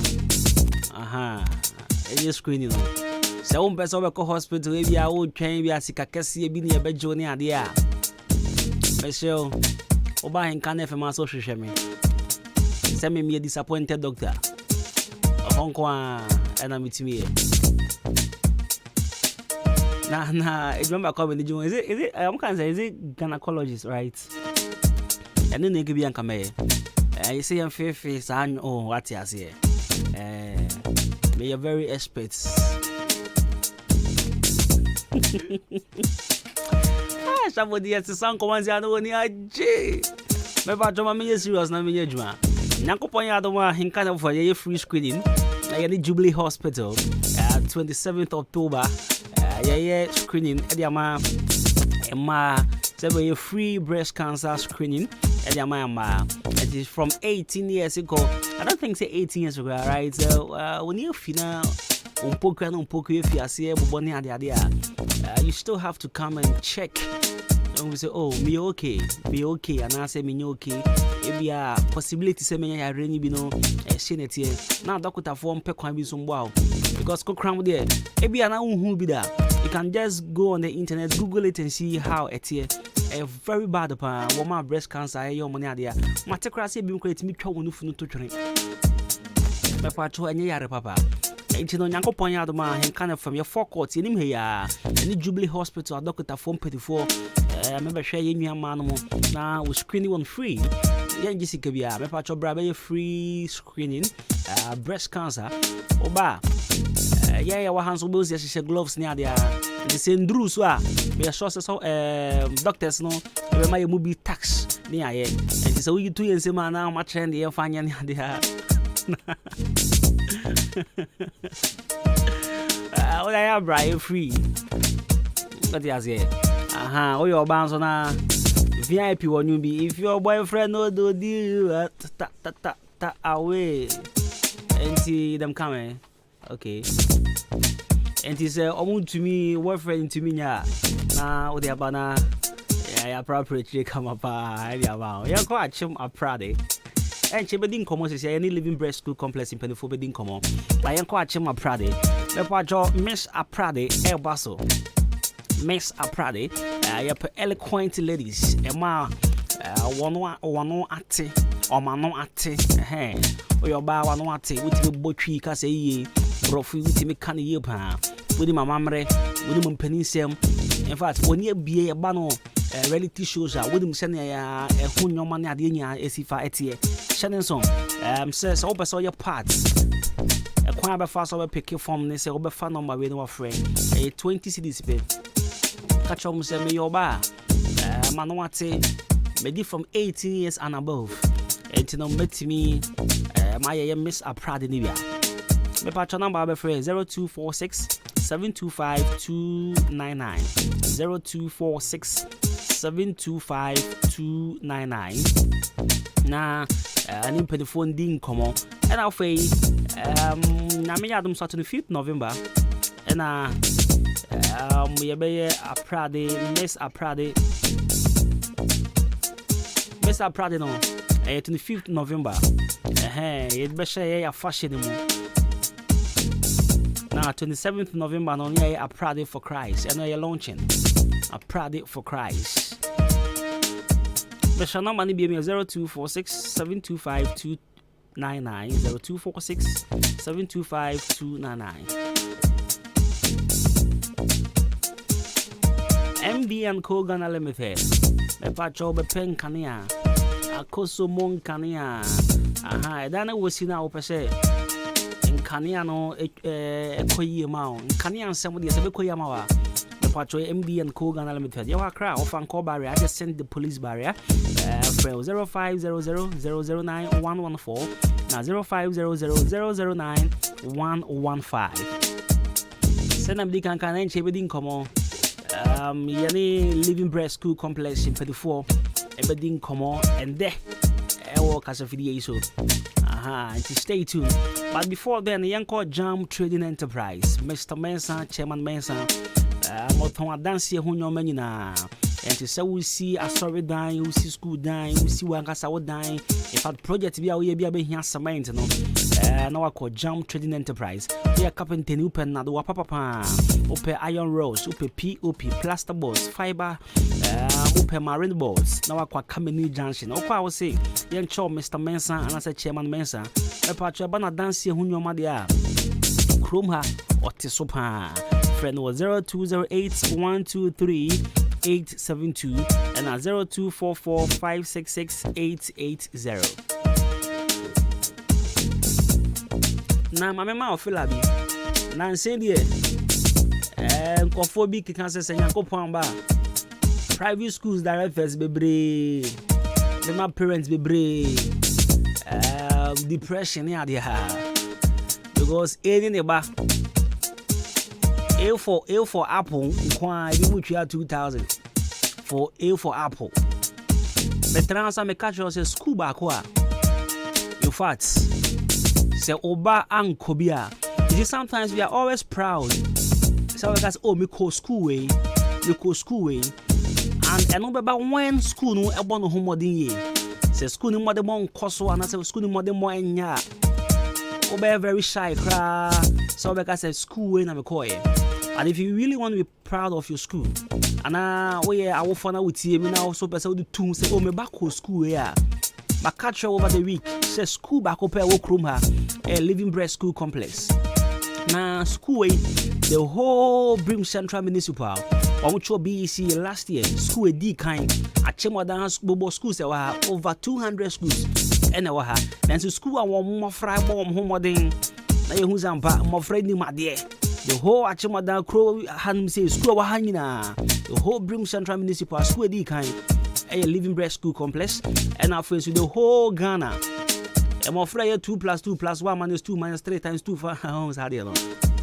ye screening. So one person ko hospital we be a old train we asika kese bi ne be joni ade a. Special Oba Ahenkan FM so hwehwe me. Say me disappointed doctor. Onko and I'm with me. Nah, I remember coming to is it I'm can say is it gynecologist, right? And then they give you come you say I'm face and oh what you say. They are very experts. Somebody has to sound commands I know near J. Maybe I'm serious na me juma. Nyakopon ya Adwuma-Ahenkan for your free screening. I the Jubilee Hospital 27th October. Yeah screening Ediama say free breast cancer screening Ediama. It is from 18 years ago. I don't think say 18 years ago, right? When you fina if you see you still have to come and check. And we say, oh, me okay, and I say me okay. If you are possibility say me ya reni bi no shine tie. Now doctor form pe kwan bi so wow. Because go cram there. If you are na unhu bi da, you can just go on the internet, Google it and see how it is. A very bad woman breast cancer your money there. Matekra bi create me twa wonu funu to twere. Me pa cho anya yare papa. Enti no Nyankopon ya Adwuma-Ahenkan from your forecourt enim he ya. Any Jubilee Hospital doctor form 34. Remember share your man now we screening one free. Yeah, Jessica bia me pa cho bra be free screening breast cancer. Oba yeah wa hands obo se gloves near there. The same drew so be sure so doctors no be my mu be tax near here. And so we two and man now ma trend here fanya near there. What I have Brian free. What you say? Oh your bounce on a VIP one you be if your boyfriend no do deal ta away. And see them coming. Okay. And he say to me boyfriend to me nya. Na what the bana yeah appropriately come up about. Yeah quite chim a prade. And she bedin komo say any living breast school complex in Penifo bedin komo. But yan quite chim a prade. Me pa jo Miss Aprade El Basso. Miss Aprade, eloquent ladies, Emma, wano ate omano ate oyoba wano ate wutimi botwi ka se ye brofu wutimi kan ye pa wudi mamamre wudi mpanisem in fact woni abie ba no reality shows wudi msene ya hu nyoma ne ade nya esifa etie shane so says obeso your parts kwa be fa so be pick form ne se obefa number we no wa friend 20 cedis pe catch on say me yoba mano ate maybe from 18 years and above. And to know me, my Miss Aprade Nivia. My patron number 0246 725 299 0246 725 299. Now, I need to the phone ding come on, and I'll say, I may have them start on the 5th November, and we are Aprade, Miss Aprade. Mr. Pradino, 25th November. It be share a fashion. Now, 27th November, no, a Prade for Christ, and you're launching a Prade for Christ. The channel money be 0246 725 299 0246 725 299. MD and Co Ghana Limited. Me pacho be pen kania akoso mon kania dana wosi na opese nkania no ekoyi ma o nkania nsem de se be koyi ma wa me pacho MD and Co Ghana Limited ya wakra ofan call barrier I just send the police barrier for 0500009114 na 0500009115 send am di kan enche be din komo yani Living Breast School Complex in 34 everything come on and there work as a video so and stay tuned. But before then the young called Jam Trading Enterprise Mr. Mensah, Chairman Mensah moton dance here hunyo menina and to say we see a sorry dying, we see school dying, we see one casa dying. If at project be away be here cement no now I call Jam Trading Enterprise. We are carpenter open na do papa open iron rods, open POP, plaster boards, fiber, open marine boards. Now I call Kameni Junction. Okay, I will say young chop Mr. Mensah and I say Chairman Mensah. A patch of banana dance here hunyo madia. Chrome ha or Tisopa. Friend was 0208-123-872 and 0244-566-880. Now, my mama of Philabi. Now, say, dear, and Kofobi can say, Yankopamba. Private schools directors be brave. My parents be brave. Depression, yeah, they have. Because in the back. A for Apple, which you are 2000 for A for Apple. But transfer me catch us a school back. In fact, say Oba and Kobia. It is sometimes we are always proud. So we guys, me call school way, and I know about when school no about no home ye. Say school no more the more coso and I say school no more the more enya. Oba very shy, cry. So we guys say school way na me call it. And if you really want to be proud of your school, and I will find out with you now. So person do two say, oh me back to school here. My catch over the week say school back up here work room her a Living Breast School Complex. Now school way the whole Brim Central Municipal. Which BEC last year school D kind at Chemodan Bobo schools there were over 200 schools. And then so school are more fry bomb home wedding. Now you who's more friendly my dear. The whole Achimada Crow Hanum says school hangina. The whole Brim Central Municipal School D kind a Living Breast School Complex and our friends with the whole Ghana. I'm afraid 2 + 2 + 1 - 2 - 3 × 2 for homes had it.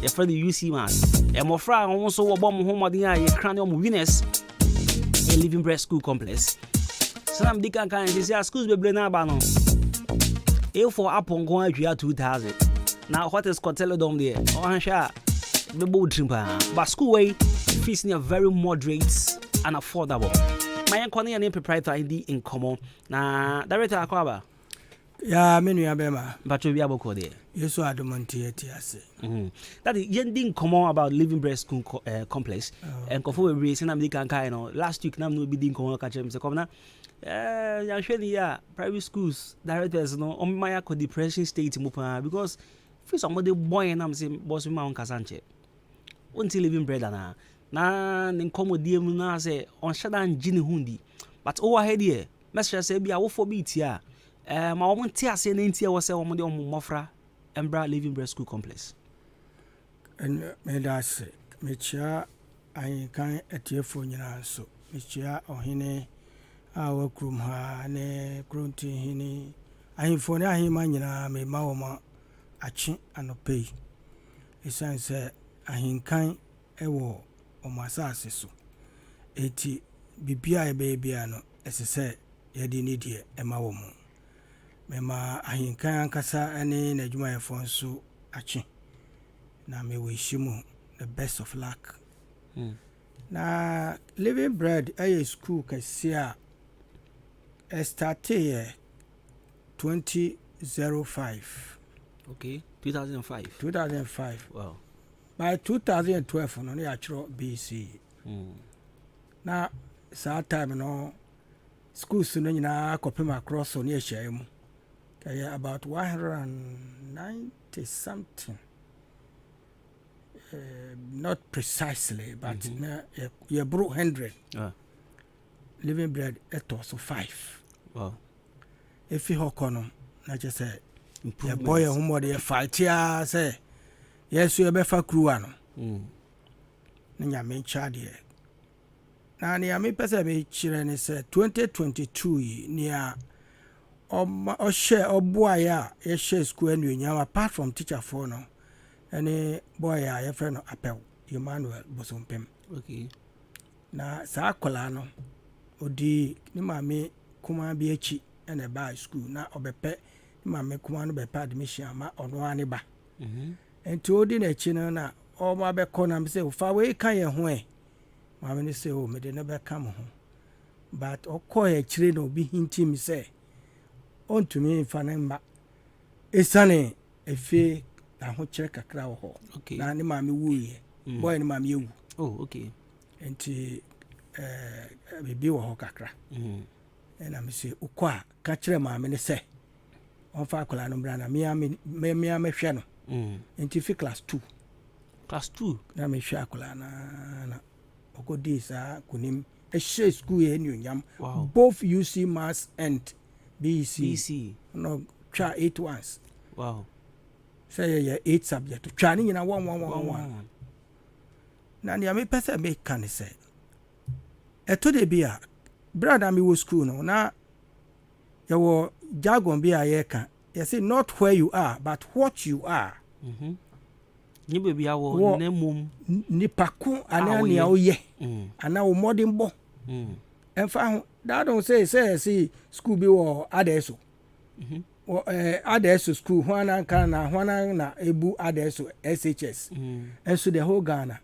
A friend the UC man. I'm afraid also a bomb home of the cranium winners a Living Breast School Complex. So I'm Dick and kind of say schools be blame Abano. A for Apple going to 2000. Now what is Cotelodom there? Oh, sure. The boat trimper, but school way fees near very moderate and affordable. My uncle and proprietor ID in common. Now, director Aquaba. Yeah, many abema. But you be able to there. Yes, I don't want to that is yending common about Living Breast School Complex and Kofu raising American kind. Last week, Nam no be doing common catch him. So come now. Actually, yeah, private schools directors no on my depression state because if somebody boy and I'm saying boss my own casanche until living bread na ninkomo mu na say on shadan gini hundi but overhead here message say bia wo for beat here ma wo ntia ase na ntia wo say wo de mofra embra living bread school complex and me that's me chia I kan etiefo nyina so me chia ohene awa krum ha ne krunti hini ahimfo ne ahima nyina me ma wo ma achi anopei esan se ahinkan ewo omasase so eti bibia ebebia no esese yedi ni die ema wo mu me ma ahinkan ankasa ane na adwuma yefo nso achi na me wish mu the best of luck. Na living bread a school kasia started 2005. Okay, 2005. 2005. Wow. By 2012 no ne actual BC. Na saa time no schools no nyina kopem across on ehia mu. Kaya about 190 something. Not precisely, but you broke 100. Living bread at also 5. Wow. If you hokono, na just say, your boy whom what you fight here say, yes, you be for crew ano. Nya me charge here. Na ni ame pese be chire say 2022 near o share oboa ya ye share school enu apart from teacher for no. Any boy your friend Apel Emmanuel Bosompem. Okay. Na sa kola no odi ni mame kuma bi echi na ba school na obepe ni mame kuma no bepa admission ma ono ani ba. Enti odi na echi no na o ma be kona me say fa we kan ye ho e. Mame ni say o me de na be kam ho. But okoye chire no bi hinti mi say ontumi fa na mba. Esane efe ho chere kakra wo ho na ni mame wuye boy ni mame yewu okay enti bibi wo ho kakra na me se ukwa ka chere mame ne se on fa akola no bra na me hwe no enti fi class 2 na me hwe akola na okodi sa kunim e share school ye nyam both UC Mass and BC no try 8 once. Wow. Say yeah 8 subject twani nyina 1 na ni ame pese me kan say eto de bia brother me wo school no na ya wo jargon bia ye kan you say not where you are but what you are ni be bia wo ne mum ni pako ana ni a oye ana wo modern bo enfa that don't say see school be wo adeso Adesso school Juana Kana Juana na Ebu Adesso SHS and so the whole Ghana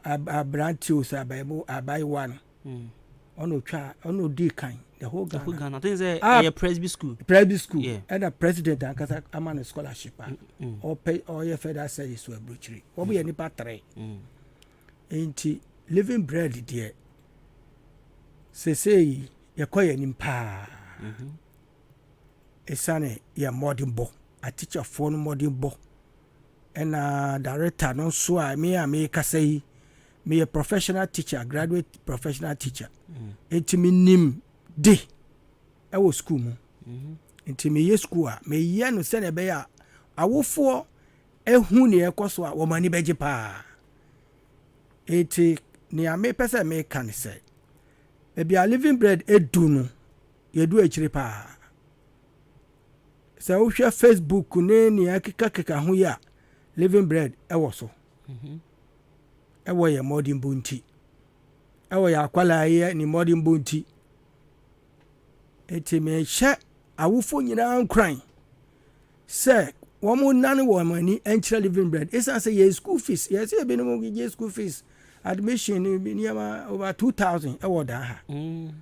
a brand two Sababu abai one ono cha ono di kind the whole Ghana things a presby school and a president and kasa amana scholarship or pay or your federal service were butchery what we any battery ain't living bread dear say you call him pa esane ya modern bo a teacher for modern bo and director no so me kasai me a professional teacher graduate professional teacher etimi nim de e wo school mu etimi ye school a me ye no se na be ya awofo ehu ne ekoso a wo mani beje pa eti ni a me pese me kan se e bia living bread edu no ye du akire pa. So we share Facebook ne ni akika ho ya living bread ewo so ewo ye modern bunti ewo ya kwala ye ni modern bunti eti me hye awufo nyina nkran se wo mo nane wo mani enchira living bread esa say ye school fees ye say be no mo ye school fees admission ni over 2000 ewo da ha and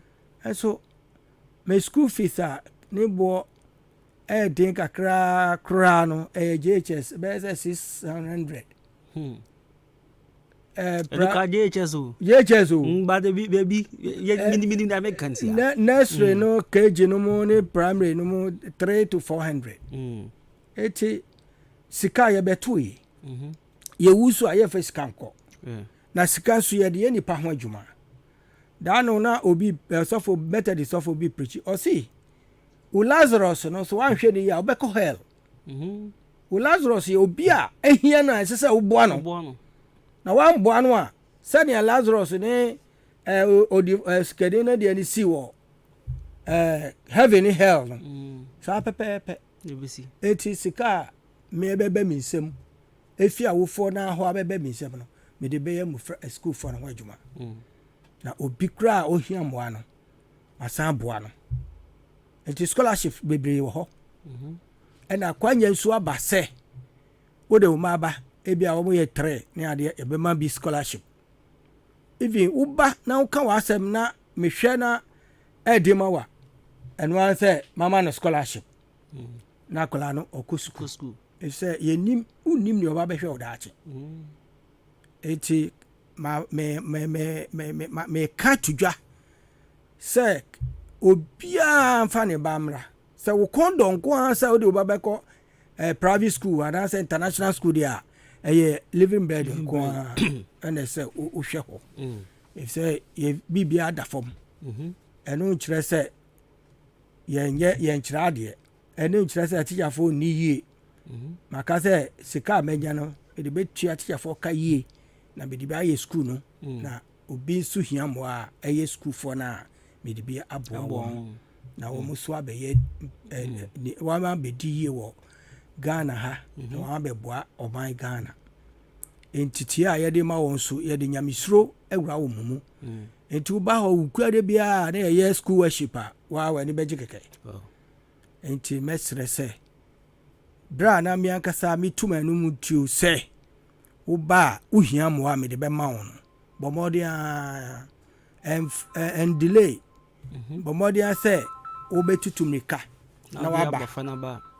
so my school fees are ni bo din kakra no JHS be 600 JHS but the baby mini vacancy nursery no KG no more primary no more 300 to 400 eti sika ye betui ye wusu aye fa sika nko na sika so ye de nipa ho adwuma da no na obi sofo method sofo bi preach o si u Lazarus no so wan hwe ni ya obeko hell u Lazarus ye obi a ehia na sese wo boa no na wan boa no a sani Lazarus ne odi skede na de ni si wo heaven and hell no sa pepepe eti sika me bebe mi nsem efi awofo na ho abebe mi nsem no me de be yam school for na ho adwuma na obi kra ohia moa no asan boa no eti scholarship bebre wo ho na kwanya nso aba se wo de wo ma ba ebi a wo ye 3 ne ade e be ma bi scholarship even uba na wo ka wasem na me hwe na edima wa eno an say mama no scholarship na kola no okosuku e say yenim unim ne oba be hwe odaache eti me ka tudwa say obia mfa ne bamra say wo kondon ko an say wo de oba be ko private school and say international school there living bread ko and say o hwe ho if say ye bibia da fom eno nkyere say ye nkyere ade eno nkyere say teacher fo ni yie maka say sika menya no e de betua teacher fo ka yie na be de ba ye school no na obi su hia mo a eye school fo na me de bi abo na wo muso abeye wa ma be di yie wo Ghana ha na wa be boa oban Ghana entity a ye de ma won so ye de nyamisro ewura wo mumu enti uba ho ukuade bia na ye school worship a wa wa ni beje keke enti mesre se bra na mi ankasa mi tuma no mu tio se uba uhia mo a me de be ma won bomodi a and delay bomodi a se obetutu mika na wa ba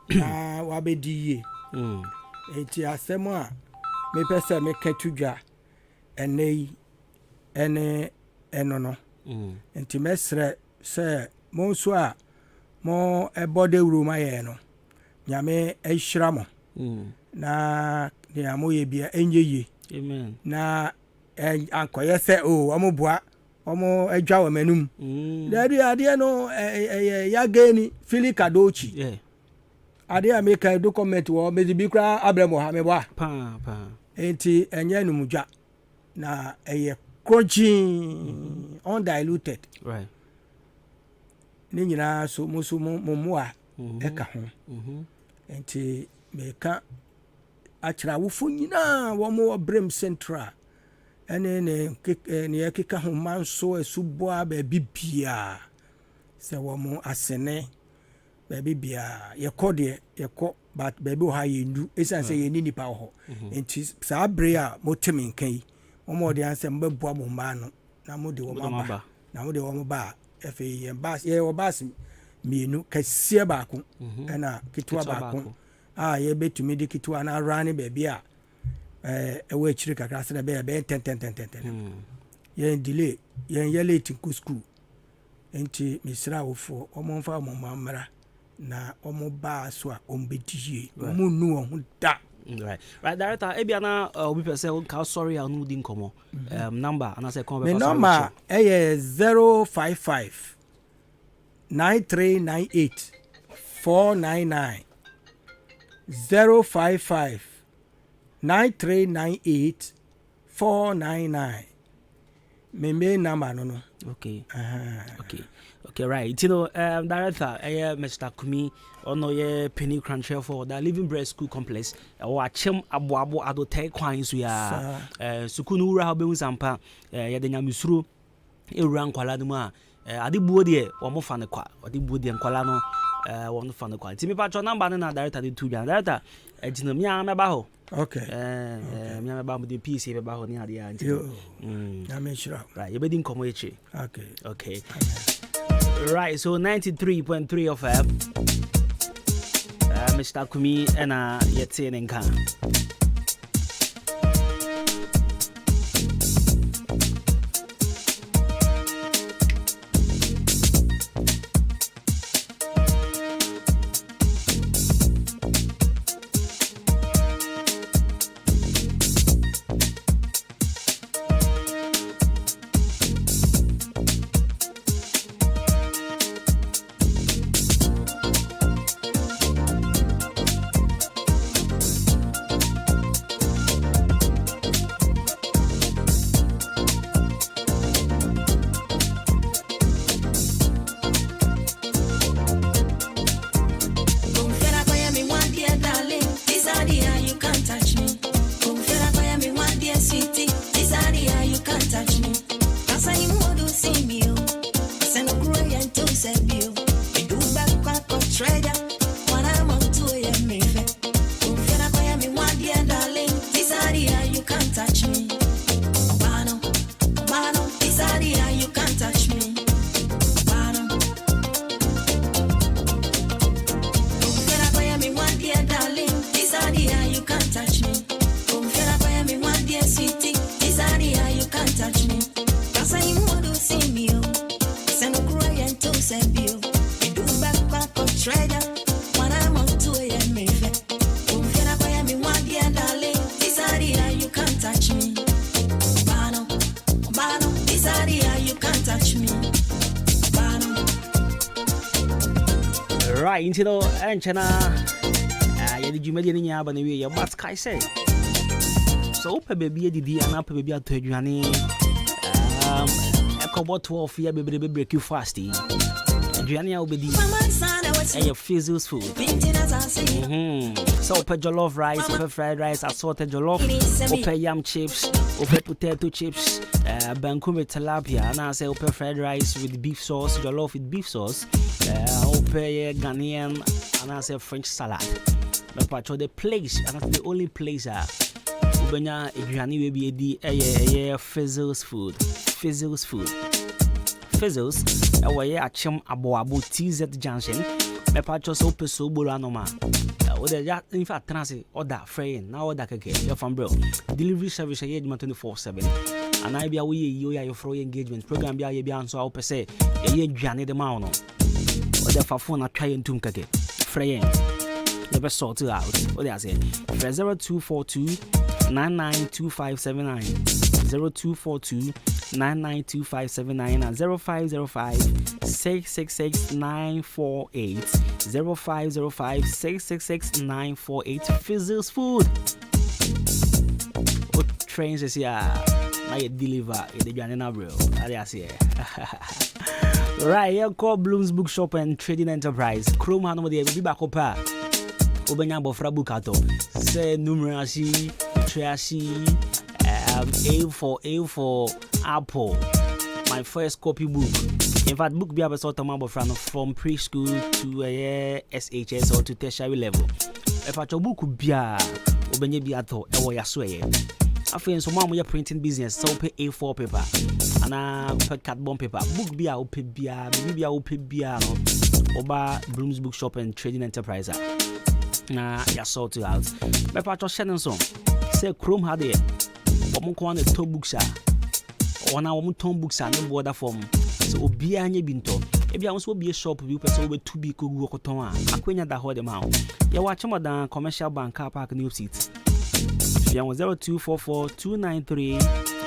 na wa be di ye enti asemo a me pese me ketudwa enei ene enono enti mesre se mo so a mo ebode wuruma ye no nyame ehira mo na ne amoye bia enyeyi amen na ankoye se o amoboa omo adwa wa manum dadi ade no ya gani fili kadochi ade ameka document wo me bi kra abramo ha me ba pa enti enye no mudwa na crunching undiluted right ni nyina so mo a eka ho enti meka achira wofo nyina wo mo brem central ene ne yakeka ho manso esuboa ba bibia se wo mo asene ba bibia yekode yeko but baby o ha yendu esan se yeni nipa ho enti sa bre a motemi nkan mo de ansem babua mo ma no na mo de wo ma na mo de wo ba efe ye bas ye wo bas mienu kasie baako na kitwa baako ye betumi de kitwa na rani baby a ewe achiri kakra se na be 10 ye delay ye late ku school enti misra wofo omomfa mo mamra na omo ba so a ombedie omo nu ohun da right director ebiana obi pese ka sorry I no din komo number and I say come be number 055 9398 499 055 9398 499 me number no okay okay right you know director Mr. Kumi ono ye penny crunch for the Living Bread School Complex o achem aboabo adotai kwan so ya sukunu wura ha behu sampa ye de nyamisuro ewura nkwala no mu a adebuo de wo mo fa ne kwa adebuo de nkwala no wo no fa ne kwa timi pa cho number na director de tuja director ejina mi a meba ho okay mi a meba mo de PC meba ho ni ade ya na me sure right ye be din komo echi okay right so 93.3 of Mr. Kumi and yet saying in can treasure. When I'm on to a mayfair. Don't feel like I am in one dear darling. This area you can't touch me. Bano, this area you can't touch me. Bano. Don't feel like I am in one dear darling. This area you can't touch me. Don't feel like I am in one dear city. This area you can't touch me. Cause I want to see me. Send a cry and to send you. You do back of treasure. When I'm on to a mayfair. Don't feel like I am in one dear darling. This area you can't touch me. Bano, this area you can't touch me. Bano. Right into the antenna. Did you make any but anyway, but Kai say. So, baby, did and up baby to Johnny. A cobot 12 year baby break you fast. Johnny will be the fizzles food. So, pay jollof rice, pay fried rice, assorted jollof, pay yam chips, pay potato chips, bankume tilapia, and I say, pay fried rice with beef sauce, jollof with beef sauce, pay Ghanaian, and I say French salad. But patcho the place, and that's the only place Ubenya Adriani will be a fizzles food. Fizzles away at Chum Abo TZ Junction. The patcho so peso bulanoma. In fact, transit order fraying now order cake. You're from bro. Delivery service 24/7. And I be away your free engagement program be a so I'll per se. A Johnny the Mauno. Or the phone trying to cake. Fraying. Never sort it out. What they say? 0242 992579 0242 992579 and 0505 666 948 0505 666 948 Fizzles Food. What trains is here? I deliver in the Janina bro. Right here, call Bloom's Bookshop and Trading Enterprise. Chrome Hano de be back up. Obenya bofra bukato. Say numeracy, trashy, A for Apple. My first copy book. In fact, book be a sort of from preschool to SHS or to tertiary level. If I book be a Obenya biato, ewo yaswe. I feel so mom your printing business, so pay A4 paper. And pay cardboard paper. Book be a open beer, maybe a open beer. Oba Bloom's Bookshop and Trading Enterprise. Na ya sort it out. Me patcho Shannon song. Say Chrome had it. Omo ko na to books a. Ona omo ton books a no border form. So obi anya binto. Ebi a so be shop bi person we to bi ko gu okoton a. Akwenya da ho de ma. Ya wa chemo dan commercial bank car park new seat. Fian 0244 293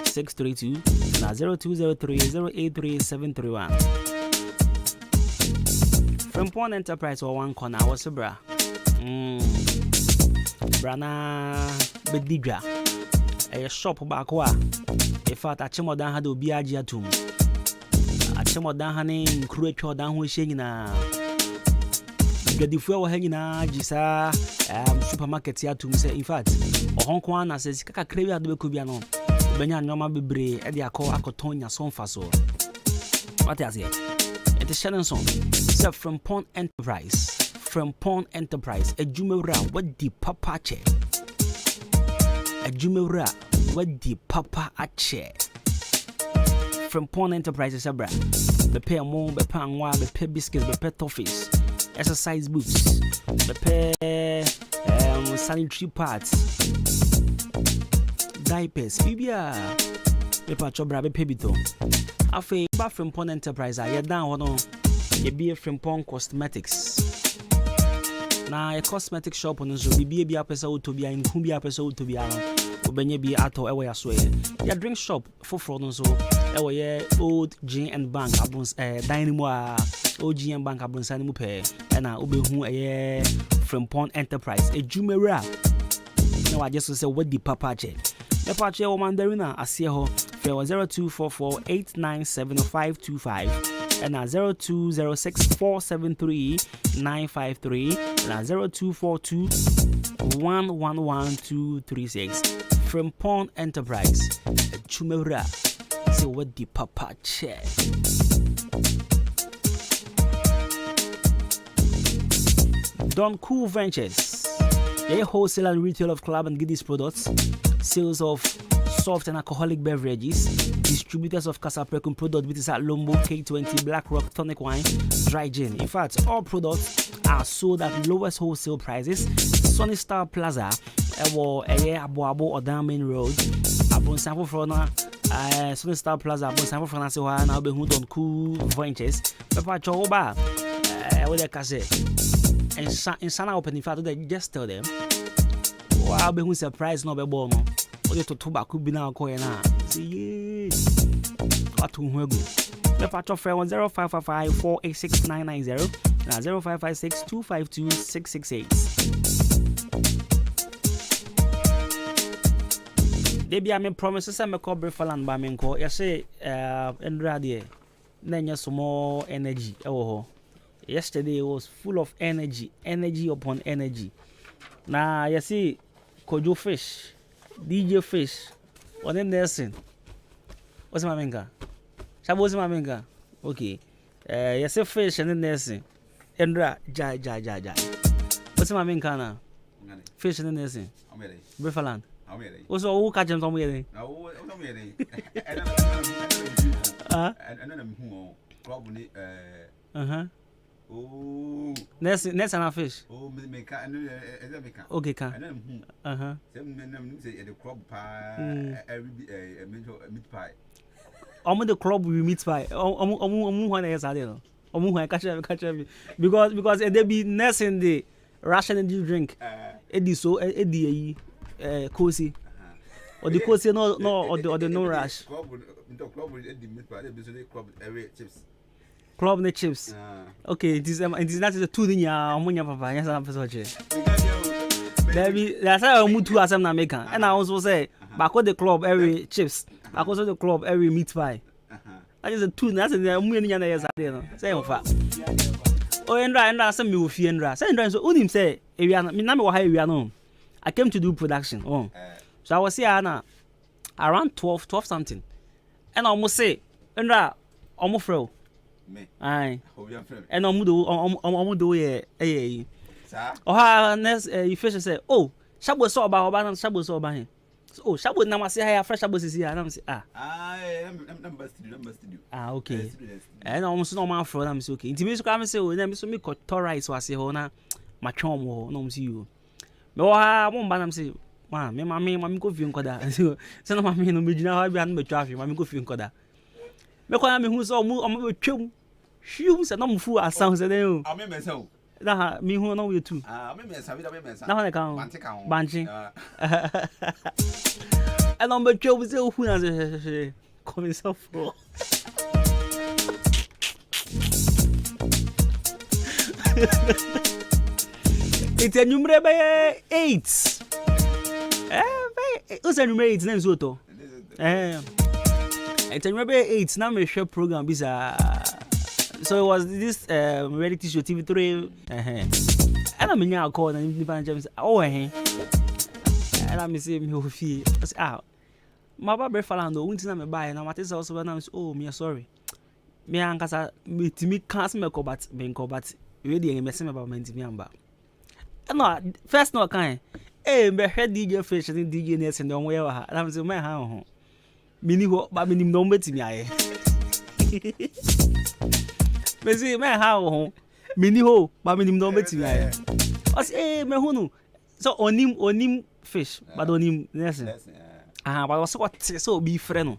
632 na 0203 083 731. From Pond Enterprise or one corner was a bra. Brana Bedidra. A shop back wa. If I touch more than had to be a jatum. A chemo down honey, create or down who shaking na. The defuel hanging na Gisa supermarket here to say, in fact, or Hong Kong says, Kaka Crave de Cubiano. Benya Noma Bibre, and they are called Acotonia Son Faso. What is it? It is Shannon song. Self from Pond Enterprise. From Pond Enterprise, a Jumera, what the papa che? A Jumera, what the papa a che? From Pond Enterprise is a brand. The pay more, the pangwa, the pay biscuits, the pay toffees, exercise boots, the pay sanitary parts, diapers, bibia, the patchobra, the pebito. I feel back from Pond Enterprise, I get down on a beer from Pond Cosmetics. Na a cosmetic shop on the baby episode to be in Kumbi episode to be on Obenya be at or away as well. Ya drink shop for fraud so old G and Bank abons dynamo OG and Bank abons animal pay and I obe who from Pond Enterprise a Jumera. No, I just say what the papa che. The pache o mandarina asieho for 0244 897 and 0206 473 953 and 0242 111236 from Pond Enterprise Chumera. So what the papa che. Don Cool Ventures. A wholesale and retail of club and goodies products, sales of soft and alcoholic beverages, distributors of Casaprecum products, which is at Lombo, K20, Black Rock, tonic wine, dry gin. In fact, all products are sold at lowest wholesale prices. Sunny Star Plaza, or Abu or Down Main Road, Abon Sample Frona, Sunny Star Plaza, Abon Sample Frona, so I now be Don Cool Ventures, Papa Choba, with a cassette. And Sana open, in fact, they just tell them, I'll be who surprised no be born. Or to tobacco be now going on. See, what to go? The patch friend 0555 486 990 and 0556 252 668. They be a promises I'm a cobra for land by me. You say, and ready, then you some more energy. Oh, yesterday was full of energy upon energy. Now, you see, Kojo Fish. DJ Fish, or then nursing. What's my menga? Shabo's my menga. Okay. Yes, a fish and then nursing. Endra, ja. What's my menga now? Fish and then nursing. Buffaland. Also, who catch him somewhere? Oh, next and a fish. Oh, okay, can. The crop pie, meat pie. The crop we meat pie. Because there be next in the ration and you drink. Eddie so Eddie cozy. Or the cozy no or the no rush. Club the chips. Okay, it is not a 2 dinya ammonia papa. Yes, I'm persuaded. That's how I move to as I'm American. And I also say, back the club every chips. Back also the club every meat pie. That is a 2. That's a million years. Say, in fact. Oh, and some you feel and so Udim say, if you are not high, we are known. I came to do production. Oh, so I was here around 12 something. And I almost say, and almost fro. Aye, and Omudo, eh, oh, next, you fish say, oh, Shabo saw about Shabo saw by him. Oh, Shabo now say, I fresh Shabo is here. And I'm say, okay. And almost no man for them, okay. Intimate come say, oh, them so me cut rice was here, na, my chum, no, see you. No, I won't ban them say, man, me, mammy, go feel coda. So, no, mammy, no, me, now I be on the traffic, mammy, go feel coda. Me kwa me hu so mu twem hwium se na mfu asan se den o me so na me hu na we tu me mesa na na kan banchi e no me twem se hu na se come so for it's a number by 8 what's a number 8 name so to it's a number 8 now me share program so it was this reality show TV3 and I'm in call and James oh and I'm say me ho fie my baba falando unti na me buy na what is also when I'm oh me sorry me ankasa me timi cancel me ko but we dey me say me about me amba no first no kan me head DJ Fish and DJ Ness and don where ha I'm say me ha ho mini ho ba minim no betimi aye me say me ha ho mini ho ba minim no betimi aye o say me hunu so onim fish but onim Ness but also what so be friend no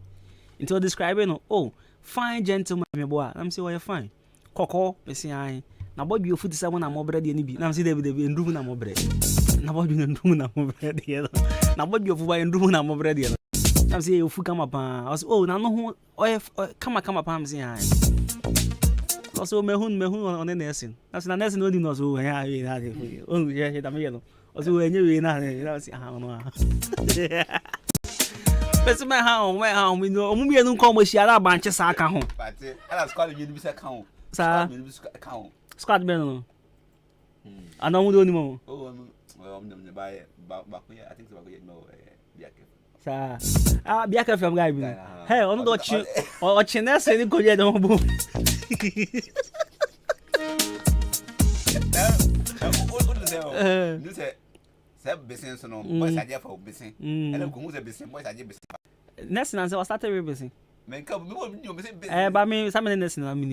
until describing no oh fine gentleman me boy I'm say oh fine koko me say aye na bodu ofuti samo na mobre de ni bi na say dey ndrumu na mobre na bodu ndrumu na mobre de na bodu ofu ba ndrumu na mobre de I'm say ofu kama pa oh na no ho kama pa am say aye also me hun on the nursing that's na nursing no di no so ya oh yeah da me yelo also enye we na say no Person my how we know omu bienu nko mo shiara banche sa aka ho but ala squad bi bi sa ka ho sa squad be no ana mu do ni mo oh me buy back here I think so back here no sa biaka from guy bi hey onu do chi na se ni ko je do bo You say business no boys are for business. And who's a business boys are business. Next and I started business. Men come you business. But me something next na me